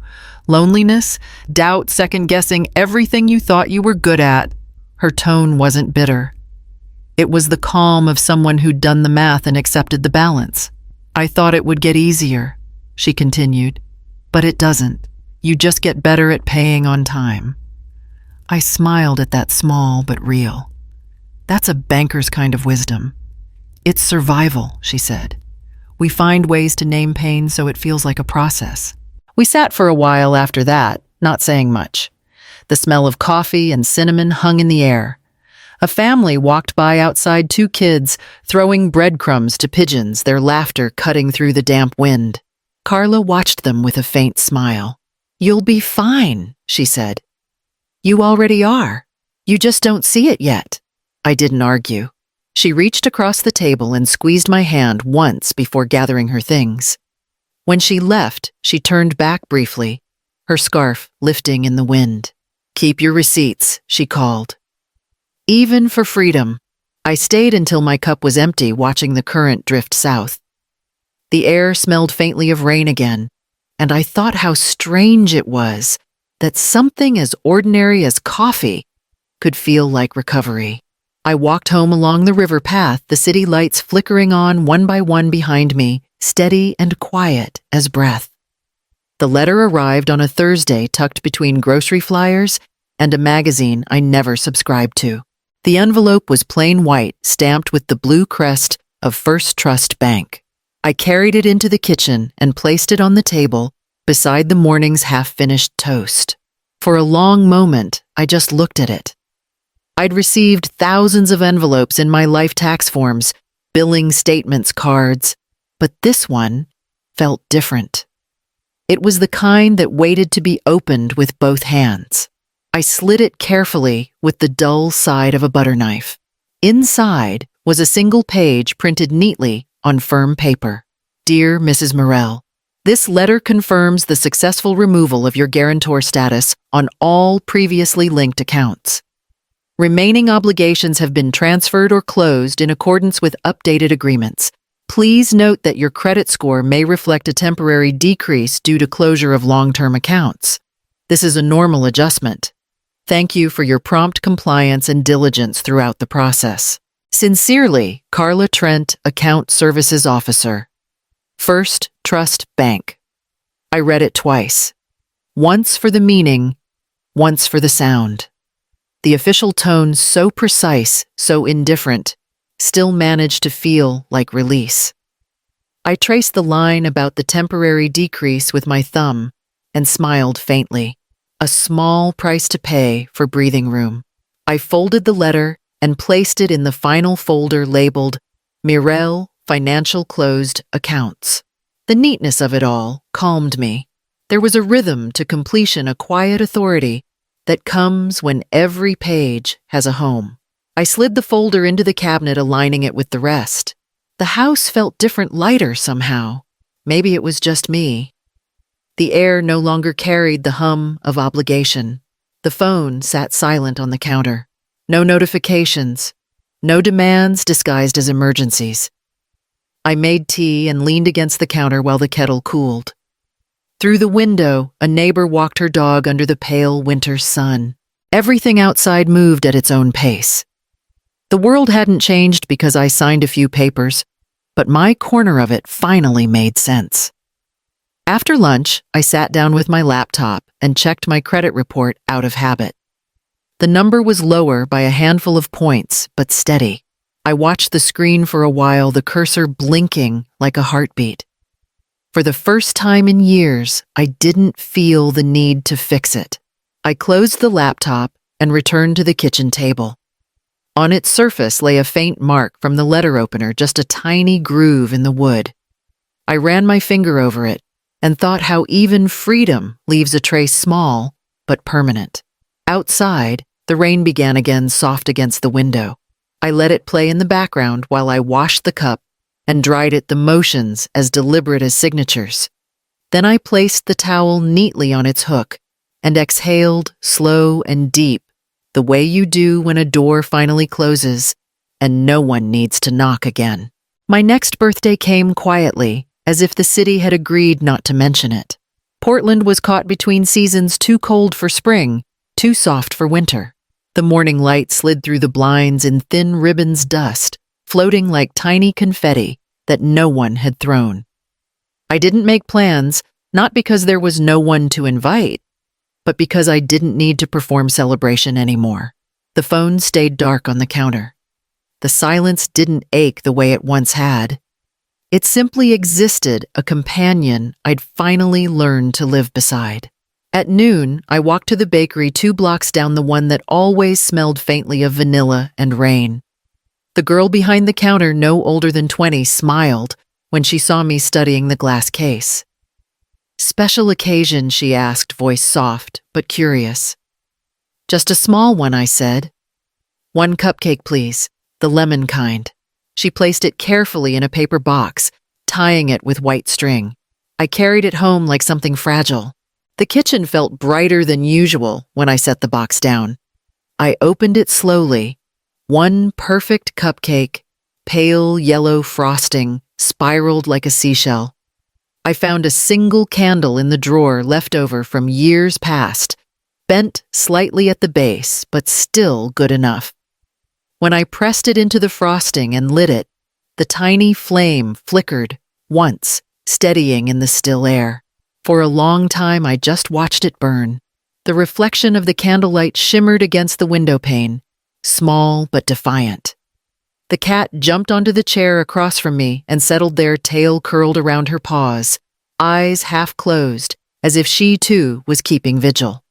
Loneliness, doubt, second-guessing everything you thought you were good at." Her tone wasn't bitter. It was the calm of someone who'd done the math and accepted the balance. "I thought it would get easier," she continued. "But it doesn't. You just get better at paying on time." I smiled at that small but real. "That's a banker's kind of wisdom." "It's survival," she said. "We find ways to name pain so it feels like a process." We sat for a while after that, not saying much. The smell of coffee and cinnamon hung in the air. A family walked by outside, 2 kids throwing breadcrumbs to pigeons, their laughter cutting through the damp wind. Carla watched them with a faint smile. "You'll be fine," she said. "You already are. You just don't see it yet." I didn't argue. She reached across the table and squeezed my hand once before gathering her things. When she left, she turned back briefly, her scarf lifting in the wind. "Keep your receipts," she called. Even for freedom, I stayed until my cup was empty, watching the current drift south. The air smelled faintly of rain again, and I thought how strange it was that something as ordinary as coffee could feel like recovery. I walked home along the river path, the city lights flickering on one by one behind me, steady and quiet as breath. The letter arrived on a Thursday, tucked between grocery flyers and a magazine I never subscribed to. The envelope was plain white, stamped with the blue crest of First Trust Bank. I carried it into the kitchen and placed it on the table beside the morning's half-finished toast. For a long moment, I just looked at it. I'd received thousands of envelopes in my life tax forms, billing statements, cards, but this one felt different. It was the kind that waited to be opened with both hands. I slid it carefully with the dull side of a butter knife. Inside was a single page printed neatly on firm paper. "Dear Mrs. Morell, this letter confirms the successful removal of your guarantor status on all previously linked accounts. Remaining obligations have been transferred or closed in accordance with updated agreements. Please note that your credit score may reflect a temporary decrease due to closure of long-term accounts. This is a normal adjustment. Thank you for your prompt compliance and diligence throughout the process. Sincerely, Carla Trent, Account Services Officer, First Trust Bank." I read it twice. Once for the meaning, once for the sound. The official tone, so precise, so indifferent, still managed to feel like release. I traced the line about the temporary decrease with my thumb and smiled faintly. A small price to pay for breathing room. I folded the letter and placed it in the final folder labeled Morell Financial Closed Accounts. The neatness of it all calmed me. There was a rhythm to completion, a quiet authority that comes when every page has a home. I slid the folder into the cabinet, aligning it with the rest. The house felt different, lighter somehow. Maybe it was just me. The air no longer carried the hum of obligation. The phone sat silent on the counter. No notifications, no demands disguised as emergencies. I made tea and leaned against the counter while the kettle cooled. Through the window, a neighbor walked her dog under the pale winter sun. Everything outside moved at its own pace. The world hadn't changed because I signed a few papers, but my corner of it finally made sense. After lunch, I sat down with my laptop and checked my credit report out of habit. The number was lower by a handful of points, but steady. I watched the screen for a while, the cursor blinking like a heartbeat. For the first time in years, I didn't feel the need to fix it. I closed the laptop and returned to the kitchen table. On its surface lay a faint mark from the letter opener, just a tiny groove in the wood. I ran my finger over it and thought how even freedom leaves a trace, small but permanent. Outside, the rain began again, soft against the window. I let it play in the background while I washed the cup and dried it, the motions as deliberate as signatures. Then I placed the towel neatly on its hook and exhaled slow and deep, the way you do when a door finally closes and no one needs to knock again. My next birthday came quietly, as if the city had agreed not to mention it. Portland was caught between seasons, too cold for spring, too soft for winter. The morning light slid through the blinds in thin ribbons, dust, floating like tiny confetti that no one had thrown. I didn't make plans, not because there was no one to invite, but because I didn't need to perform celebration anymore. The phone stayed dark on the counter. The silence didn't ache the way it once had. It simply existed, a companion I'd finally learned to live beside. At noon, I walked to the bakery 2 blocks down, the one that always smelled faintly of vanilla and rain. The girl behind the counter, no older than 20, smiled when she saw me studying the glass case. "Special occasion?" she asked, voice soft but curious. "Just a small one," I said. "1 cupcake, please." the lemon kind. She placed it carefully in a paper box, tying it with white string. I carried it home like something fragile. The kitchen felt brighter than usual when I set the box down. I opened it slowly. One perfect cupcake, pale yellow frosting, spiraled like a seashell. I found a single candle in the drawer left over from years past, bent slightly at the base, but still good enough. When I pressed it into the frosting and lit it, the tiny flame flickered once, steadying in the still air. For a long time, I just watched it burn. The reflection of the candlelight shimmered against the window pane, small but defiant. The cat jumped onto the chair across from me and settled there, tail curled around her paws, eyes half closed, as if she too was keeping vigil.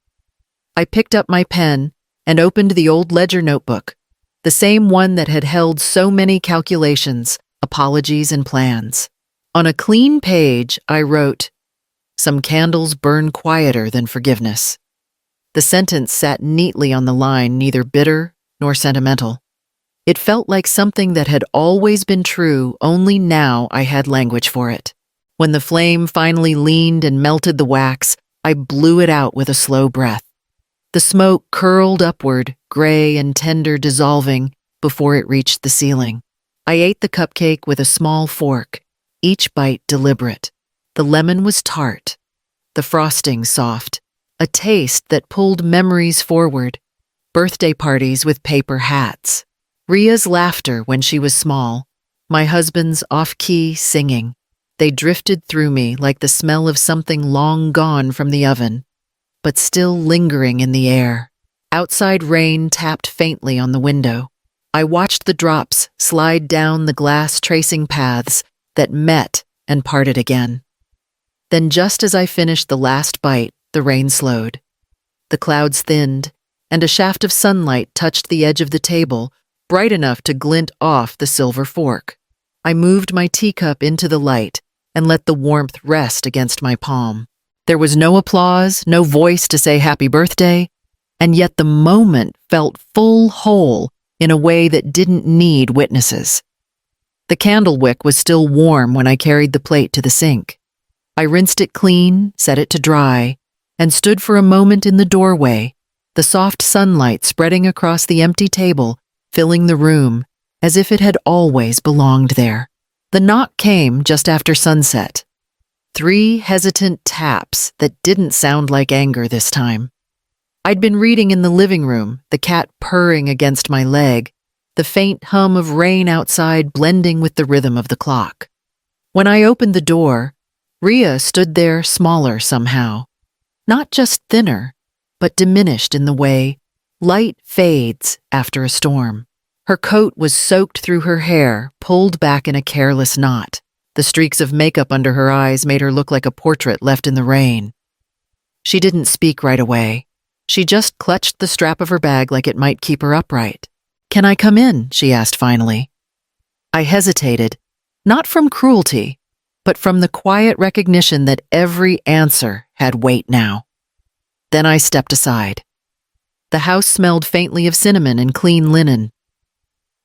I picked up my pen and opened the old ledger notebook, the same one that had held so many calculations, apologies, and plans. On a clean page, I wrote, "Some candles burn quieter than forgiveness." The sentence sat neatly on the line, neither bitter nor sentimental. It felt like something that had always been true, only now I had language for it. When the flame finally leaned and melted the wax, I blew it out with a slow breath. The smoke curled upward, gray and tender, dissolving before it reached the ceiling. I ate the cupcake with a small fork, each bite deliberate. The lemon was tart, the frosting soft, a taste that pulled memories forward. Birthday parties with paper hats. Ria's laughter when she was small. My husband's off-key singing. They drifted through me like the smell of something long gone from the oven, but still lingering in the air. Outside rain tapped faintly on the window. I watched the drops slide down the glass tracing paths that met and parted again. Then just as I finished the last bite, the rain slowed. The clouds thinned, and a shaft of sunlight touched the edge of the table, bright enough to glint off the silver fork. I moved my teacup into the light and let the warmth rest against my palm. There was no applause, no voice to say happy birthday, and yet the moment felt full whole in a way that didn't need witnesses. The candle wick was still warm when I carried the plate to the sink. I rinsed it clean, set it to dry, and stood for a moment in the doorway, the soft sunlight spreading across the empty table, filling the room as if it had always belonged there. The knock came just after sunset. 3 hesitant taps that didn't sound like anger this time. I'd been reading in the living room, the cat purring against my leg, the faint hum of rain outside blending with the rhythm of the clock. When I opened the door, Ria stood there smaller somehow. Not just thinner, but diminished in the way light fades after a storm. Her coat was soaked through her hair, pulled back in a careless knot. The streaks of makeup under her eyes made her look like a portrait left in the rain. She didn't speak right away. She just clutched the strap of her bag like it might keep her upright. "Can I come in?" she asked finally. I hesitated, not from cruelty, but from the quiet recognition that every answer had weight now. Then I stepped aside. The house smelled faintly of cinnamon and clean linen.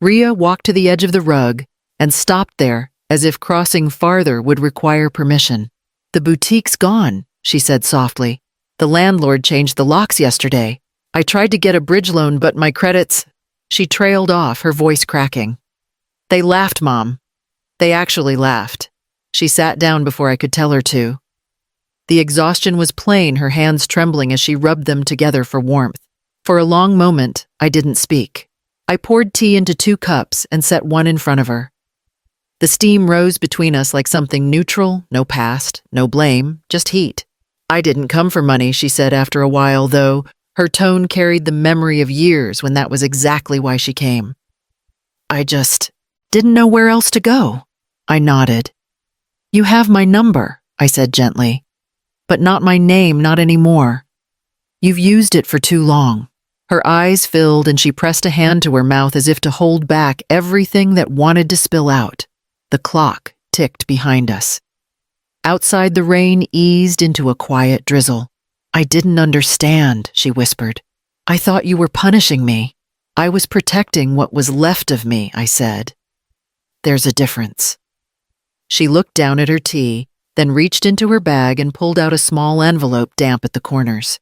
Ria walked to the edge of the rug and stopped there as if crossing farther would require permission. "The boutique's gone," she said softly. "The landlord changed the locks yesterday. I tried to get a bridge loan, but my credits—" She trailed off, her voice cracking. "They laughed, Mom. They actually laughed." She sat down before I could tell her to. The exhaustion was plain, her hands trembling as she rubbed them together for warmth. For a long moment, I didn't speak. I poured tea into 2 cups and set one in front of her. The steam rose between us like something neutral, no past, no blame, just heat. "I didn't come for money," she said after a while, though her tone carried the memory of years when that was exactly why she came. "I just didn't know where else to go." I nodded. "You have my number," I said gently. "But not my name, not anymore. You've used it for too long." Her eyes filled and she pressed a hand to her mouth as if to hold back everything that wanted to spill out. The clock ticked behind us. Outside, the rain eased into a quiet drizzle. "I didn't understand," she whispered. "I thought you were punishing me." I was protecting what was left of me, I said. There's a difference. She looked down at her tea, then reached into her bag and pulled out a small envelope damp at the corners.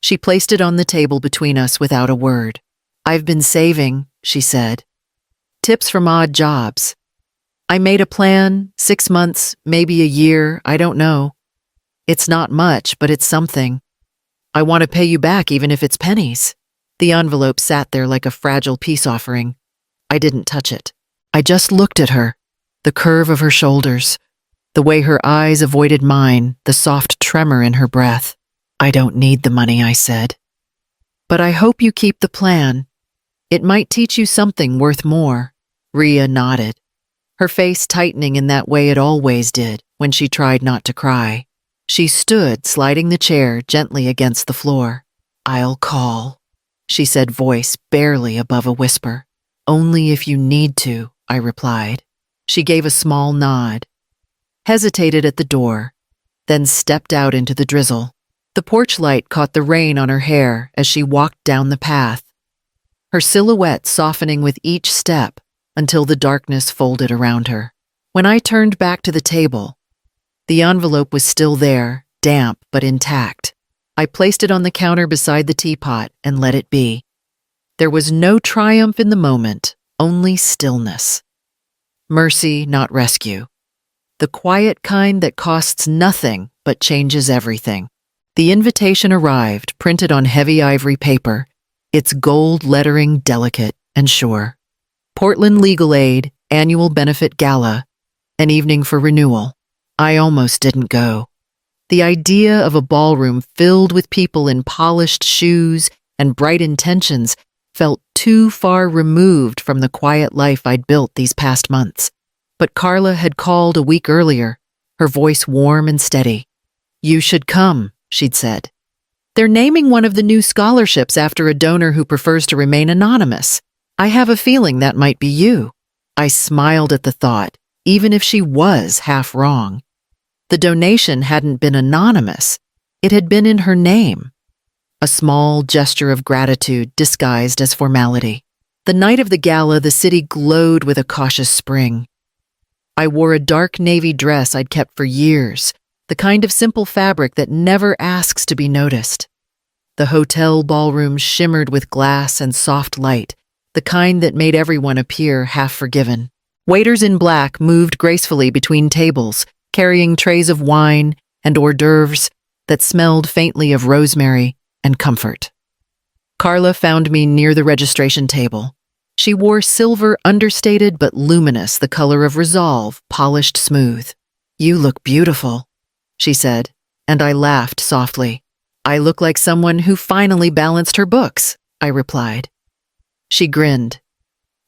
She placed it on the table between us without a word. I've been saving, she said. Tips from odd jobs. I made a plan, 6 months, maybe a year, I don't know. It's not much, but it's something. I want to pay you back even if it's pennies. The envelope sat there like a fragile peace offering. I didn't touch it. I just looked at her, the curve of her shoulders, the way her eyes avoided mine, the soft tremor in her breath. I don't need the money, I said. But I hope you keep the plan. It might teach you something worth more. Rhea nodded, her face tightening in that way it always did when she tried not to cry. She stood, sliding the chair gently against the floor. I'll call, she said, voice barely above a whisper. Only if you need to, I replied. She gave a small nod, hesitated at the door, then stepped out into the drizzle. The porch light caught the rain on her hair as she walked down the path, her silhouette softening with each step until the darkness folded around her. When I turned back to the table, the envelope was still there, damp but intact. I placed it on the counter beside the teapot and let it be. There was no triumph in the moment, only stillness. Mercy, not rescue. The quiet kind that costs nothing but changes everything. The invitation arrived, printed on heavy ivory paper, its gold lettering delicate and sure. Portland Legal Aid, Annual Benefit Gala, an evening for renewal. I almost didn't go. The idea of a ballroom filled with people in polished shoes and bright intentions felt too far removed from the quiet life I'd built these past months. But Carla had called a week earlier, her voice warm and steady. You should come, she'd said. They're naming one of the new scholarships after a donor who prefers to remain anonymous. I have a feeling that might be you. I smiled at the thought, even if she was half wrong. The donation hadn't been anonymous. It had been in her name. A small gesture of gratitude disguised as formality. The night of the gala, the city glowed with a cautious spring. I wore a dark navy dress I'd kept for years, the kind of simple fabric that never asks to be noticed. The hotel ballroom shimmered with glass and soft light, the kind that made everyone appear half forgiven. Waiters in black moved gracefully between tables, carrying trays of wine and hors d'oeuvres that smelled faintly of rosemary and comfort. Carla found me near the registration table. She wore silver, understated but luminous, the color of resolve, polished smooth. You look beautiful, she said, and I laughed softly. I look like someone who finally balanced her books, I replied. She grinned.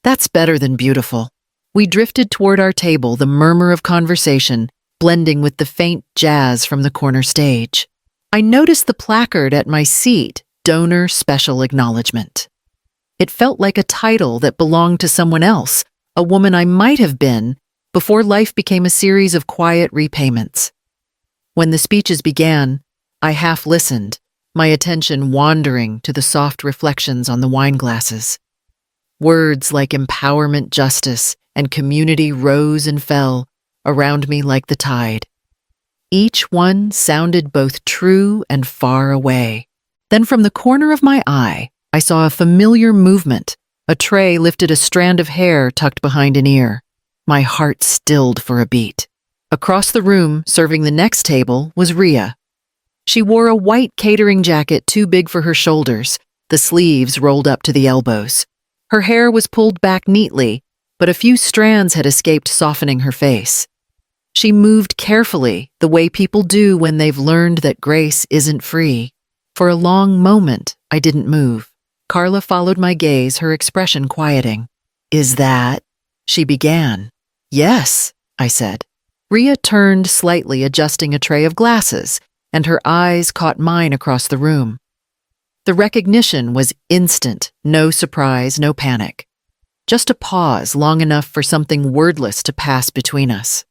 That's better than beautiful. We drifted toward our table, the murmur of conversation blending with the faint jazz from the corner stage. I noticed the placard at my seat, Donor Special Acknowledgement. It felt like a title that belonged to someone else, a woman I might have been, before life became a series of quiet repayments. When the speeches began, I half listened, my attention wandering to the soft reflections on the wine glasses. Words like empowerment, justice, and community rose and fell around me like the tide. Each one sounded both true and far away. Then from the corner of my eye, I saw a familiar movement. A tray lifted a strand of hair tucked behind an ear. My heart stilled for a beat. Across the room, serving the next table, was Rhea. She wore a white catering jacket too big for her shoulders, the sleeves rolled up to the elbows. Her hair was pulled back neatly, but a few strands had escaped, softening her face. She moved carefully, the way people do when they've learned that grace isn't free. For a long moment, I didn't move. Carla followed my gaze, her expression quieting. Is that? She began. Yes, I said. Rhea turned slightly, adjusting a tray of glasses, and her eyes caught mine across the room. The recognition was instant, no surprise, no panic. Just a pause long enough for something wordless to pass between us.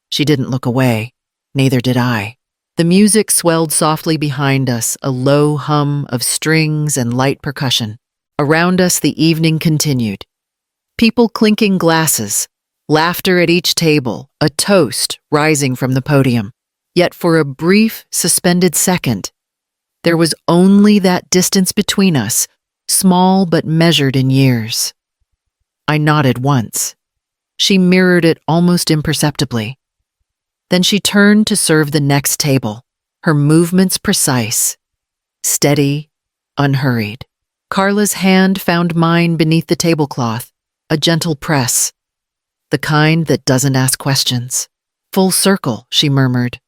She didn't look away, neither did I. The music swelled softly behind us, a low hum of strings and light percussion. Around us, the evening continued. People clinking glasses, laughter at each table, a toast rising from the podium. Yet for a brief, suspended second, there was only that distance between us, small but measured in years. I nodded once. She mirrored it almost imperceptibly. Then she turned to serve the next table, her movements precise, steady, unhurried. Carla's hand found mine beneath the tablecloth, a gentle press, the kind that doesn't ask questions. Full circle, she murmured.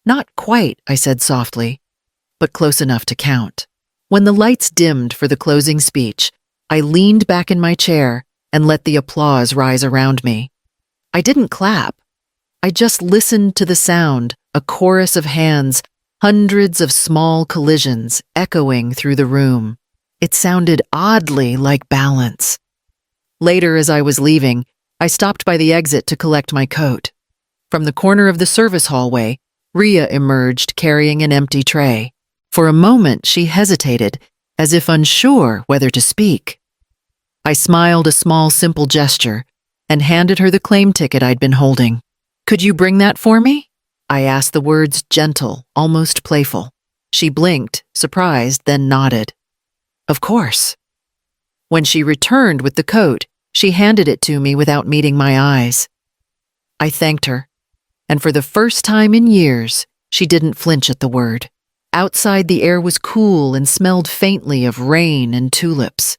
Not quite, I said softly, but close enough to count. When the lights dimmed for the closing speech, I leaned back in my chair and let the applause rise around me. I didn't clap. I just listened to the sound, a chorus of hands, hundreds of small collisions echoing through the room. It sounded oddly like balance. Later, as I was leaving, I stopped by the exit to collect my coat. From the corner of the service hallway, Ria emerged carrying an empty tray. For a moment, she hesitated, as if unsure whether to speak. I smiled a small, simple gesture and handed her the claim ticket I'd been holding. Could you bring that for me? I asked, the words gentle, almost playful. She blinked, surprised, then nodded. Of course. When she returned with the coat, she handed it to me without meeting my eyes. I thanked her, and for the first time in years, she didn't flinch at the word. Outside, the air was cool and smelled faintly of rain and tulips.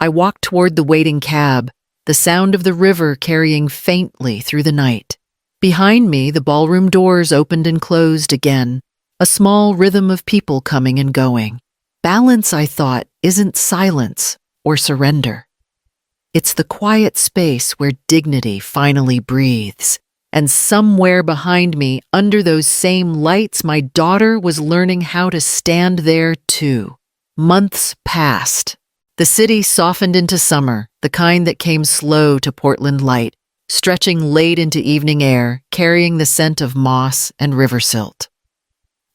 I walked toward the waiting cab, the sound of the river carrying faintly through the night. Behind me, the ballroom doors opened and closed again, a small rhythm of people coming and going. Balance, I thought, isn't silence or surrender. It's the quiet space where dignity finally breathes. And somewhere behind me, under those same lights, my daughter was learning how to stand there too. Months passed. The city softened into summer, the kind that came slow to Portland light, stretching late into evening air, carrying the scent of moss and river silt.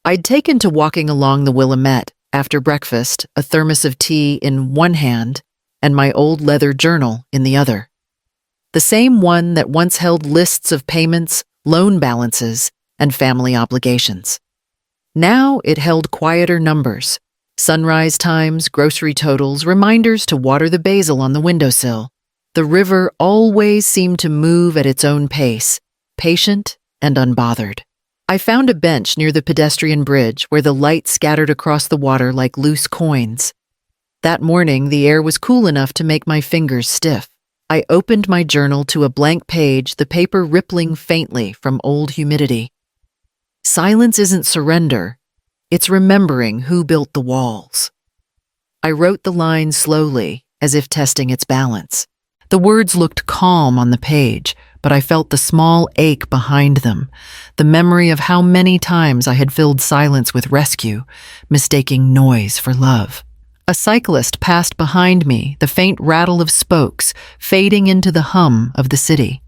I'd taken to walking along the Willamette after breakfast, a thermos of tea in one hand and my old leather journal in the other. The same one that once held lists of payments, loan balances, and family obligations. Now it held quieter numbers, sunrise times, grocery totals, reminders to water the basil on the windowsill. The river always seemed to move at its own pace, patient and unbothered. I found a bench near the pedestrian bridge where the light scattered across the water like loose coins. That morning, the air was cool enough to make my fingers stiff. I opened my journal to a blank page, the paper rippling faintly from old humidity. Silence isn't surrender. It's remembering who built the walls. I wrote the lines slowly, as if testing its balance. The words looked calm on the page, but I felt the small ache behind them, the memory of how many times I had filled silence with rescue, mistaking noise for love. A cyclist passed behind me, the faint rattle of spokes fading into the hum of the city.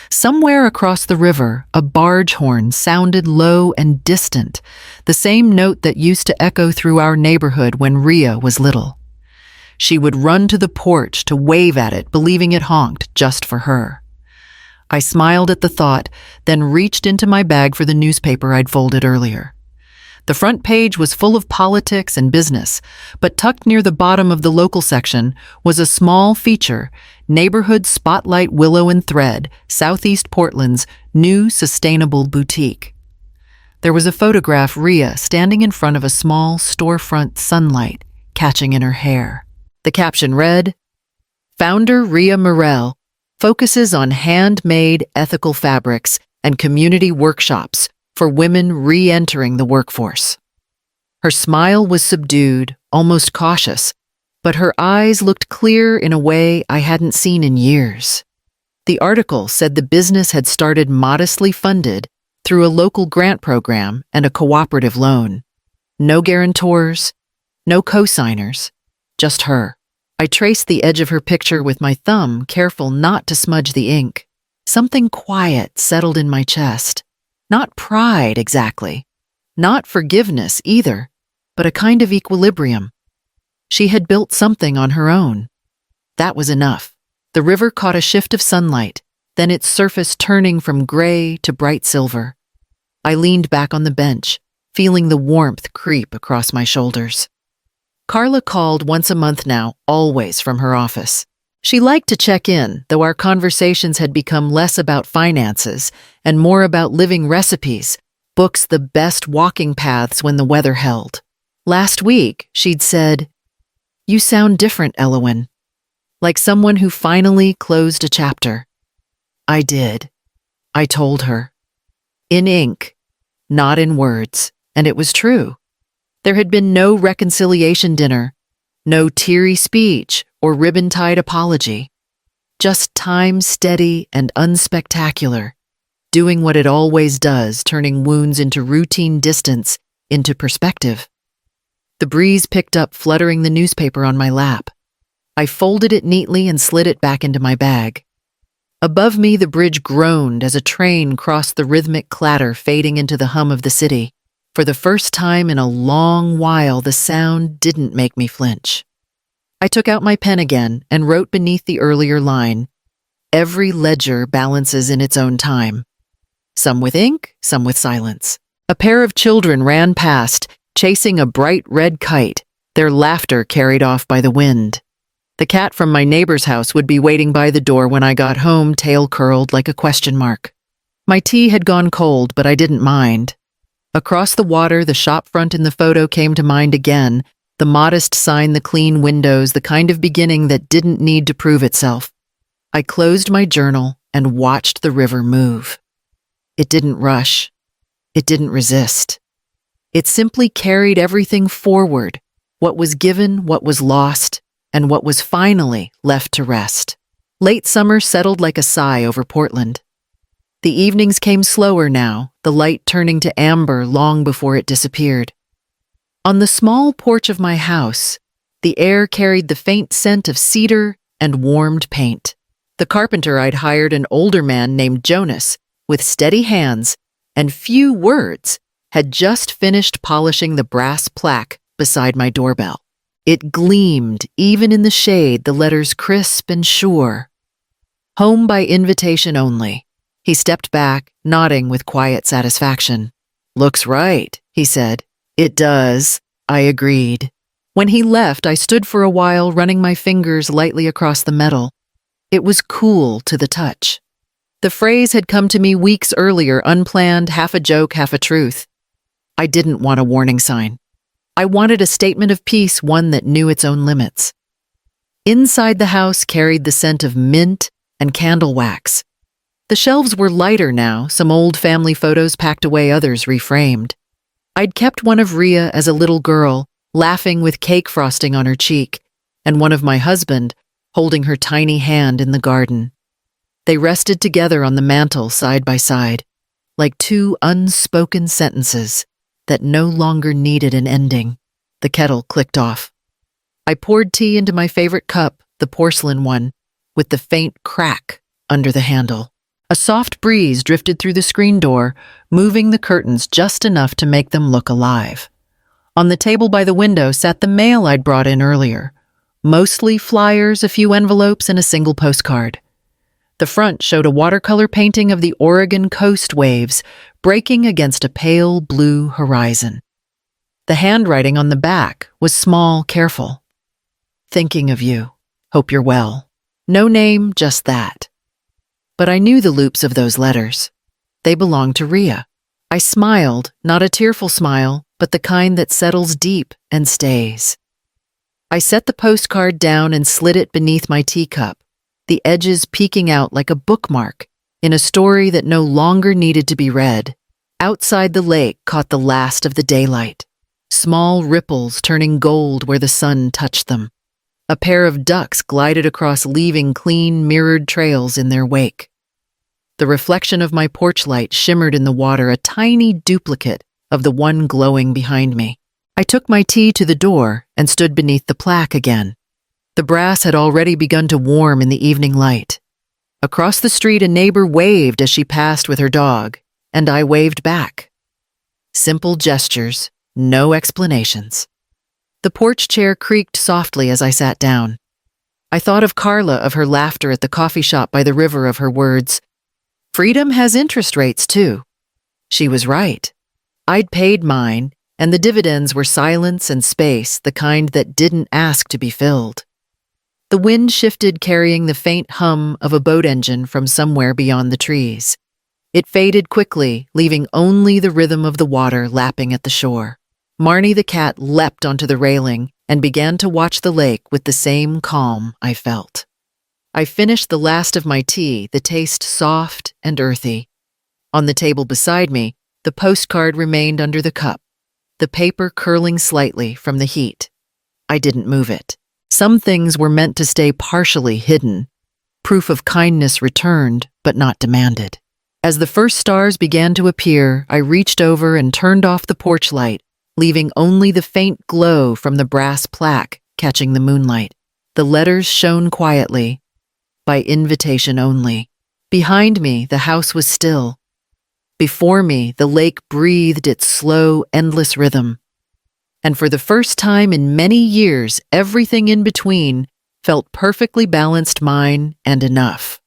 Somewhere across the river, a barge horn sounded low and distant, the same note that used to echo through our neighborhood when Ria was little. She would run to the porch to wave at it, believing it honked just for her. I smiled at the thought, then reached into my bag for the newspaper I'd folded earlier. The front page was full of politics and business, but tucked near the bottom of the local section was a small feature, Neighborhood Spotlight Willow and Thread, Southeast Portland's new sustainable boutique. There was a photograph Ria standing in front of a small storefront, sunlight catching in her hair. The caption read, "Founder Ria Morel focuses on handmade ethical fabrics and community workshops for women re-entering the workforce." Her smile was subdued, almost cautious, but her eyes looked clear in a way I hadn't seen in years. The article said the business had started modestly funded through a local grant program and a cooperative loan. No guarantors, no co-signers, just her. I traced the edge of her picture with my thumb, careful not to smudge the ink. Something quiet settled in my chest. Not pride, exactly. Not forgiveness, either, but a kind of equilibrium. She had built something on her own. That was enough. The river caught a shift of sunlight, then its surface turning from gray to bright silver. I leaned back on the bench, feeling the warmth creep across my shoulders. Carla called once a month now, always from her office. She liked to check in, though our conversations had become less about finances and more about living recipes, books the best walking paths when the weather held. Last week, she'd said, "You sound different, Elowen." Like someone who finally closed a chapter. I did. I told her. In ink, not in words, and it was true. There had been no reconciliation dinner, no teary speech or ribbon-tied apology. Just time steady and unspectacular, doing what it always does, turning wounds into routine, distance into perspective. The breeze picked up, fluttering the newspaper on my lap. I folded it neatly and slid it back into my bag. Above me, the bridge groaned as a train crossed the rhythmic clatter, fading into the hum of the city. For the first time in a long while, the sound didn't make me flinch. I took out my pen again and wrote beneath the earlier line, "Every ledger balances in its own time." Some with ink, some with silence. A pair of children ran past, chasing a bright red kite, their laughter carried off by the wind. The cat from my neighbor's house would be waiting by the door when I got home, tail curled like a question mark. My tea had gone cold, but I didn't mind. Across the water, the shop front in the photo came to mind again, the modest sign, the clean windows, the kind of beginning that didn't need to prove itself. I closed my journal and watched the river move. It didn't rush. It didn't resist. It simply carried everything forward, what was given, what was lost, and what was finally left to rest. Late summer settled like a sigh over Portland. The evenings came slower now, the light turning to amber long before it disappeared. On the small porch of my house, the air carried the faint scent of cedar and warmed paint. The carpenter I'd hired, an older man named Jonas, with steady hands and few words, had just finished polishing the brass plaque beside my doorbell. It gleamed, even in the shade, the letters crisp and sure. Home by invitation only. He stepped back, nodding with quiet satisfaction. "Looks right," he said. "It does," I agreed. When he left, I stood for a while, running my fingers lightly across the metal. It was cool to the touch. The phrase had come to me weeks earlier, unplanned, half a joke, half a truth. I didn't want a warning sign. I wanted a statement of peace, one that knew its own limits. Inside the house carried the scent of mint and candle wax. The shelves were lighter now, some old family photos packed away, others reframed. I'd kept one of Rhea as a little girl, laughing with cake frosting on her cheek, and one of my husband, holding her tiny hand in the garden. They rested together on the mantel side by side, like two unspoken sentences that no longer needed an ending. The kettle clicked off. I poured tea into my favorite cup, the porcelain one, with the faint crack under the handle. A soft breeze drifted through the screen door, moving the curtains just enough to make them look alive. On the table by the window sat the mail I'd brought in earlier, mostly flyers, a few envelopes, and a single postcard. The front showed a watercolor painting of the Oregon coast waves breaking against a pale blue horizon. The handwriting on the back was small, careful. "Thinking of you. Hope you're well." No name, just that. But I knew the loops of those letters. They belonged to Rhea. I smiled, not a tearful smile, but the kind that settles deep and stays. I set the postcard down and slid it beneath my teacup, the edges peeking out like a bookmark in a story that no longer needed to be read. Outside the lake caught the last of the daylight, small ripples turning gold where the sun touched them. A pair of ducks glided across, leaving clean, mirrored trails in their wake. The reflection of my porch light shimmered in the water, a tiny duplicate of the one glowing behind me. I took my tea to the door and stood beneath the plaque again. The brass had already begun to warm in the evening light. Across the street, a neighbor waved as she passed with her dog, and I waved back. Simple gestures, no explanations. The porch chair creaked softly as I sat down. I thought of Carla, of her laughter at the coffee shop by the river, of her words, "Freedom has interest rates, too." She was right. I'd paid mine, and the dividends were silence and space, the kind that didn't ask to be filled. The wind shifted, carrying the faint hum of a boat engine from somewhere beyond the trees. It faded quickly, leaving only the rhythm of the water lapping at the shore. Marnie the cat leapt onto the railing and began to watch the lake with the same calm I felt. I finished the last of my tea, the taste soft and earthy. On the table beside me, the postcard remained under the cup, the paper curling slightly from the heat. I didn't move it. Some things were meant to stay partially hidden. Proof of kindness returned, but not demanded. As the first stars began to appear, I reached over and turned off the porch light, leaving only the faint glow from the brass plaque catching the moonlight. The letters shone quietly, by invitation only. Behind me, the house was still. Before me, the lake breathed its slow, endless rhythm. And for the first time in many years, everything in between felt perfectly balanced, mine and enough.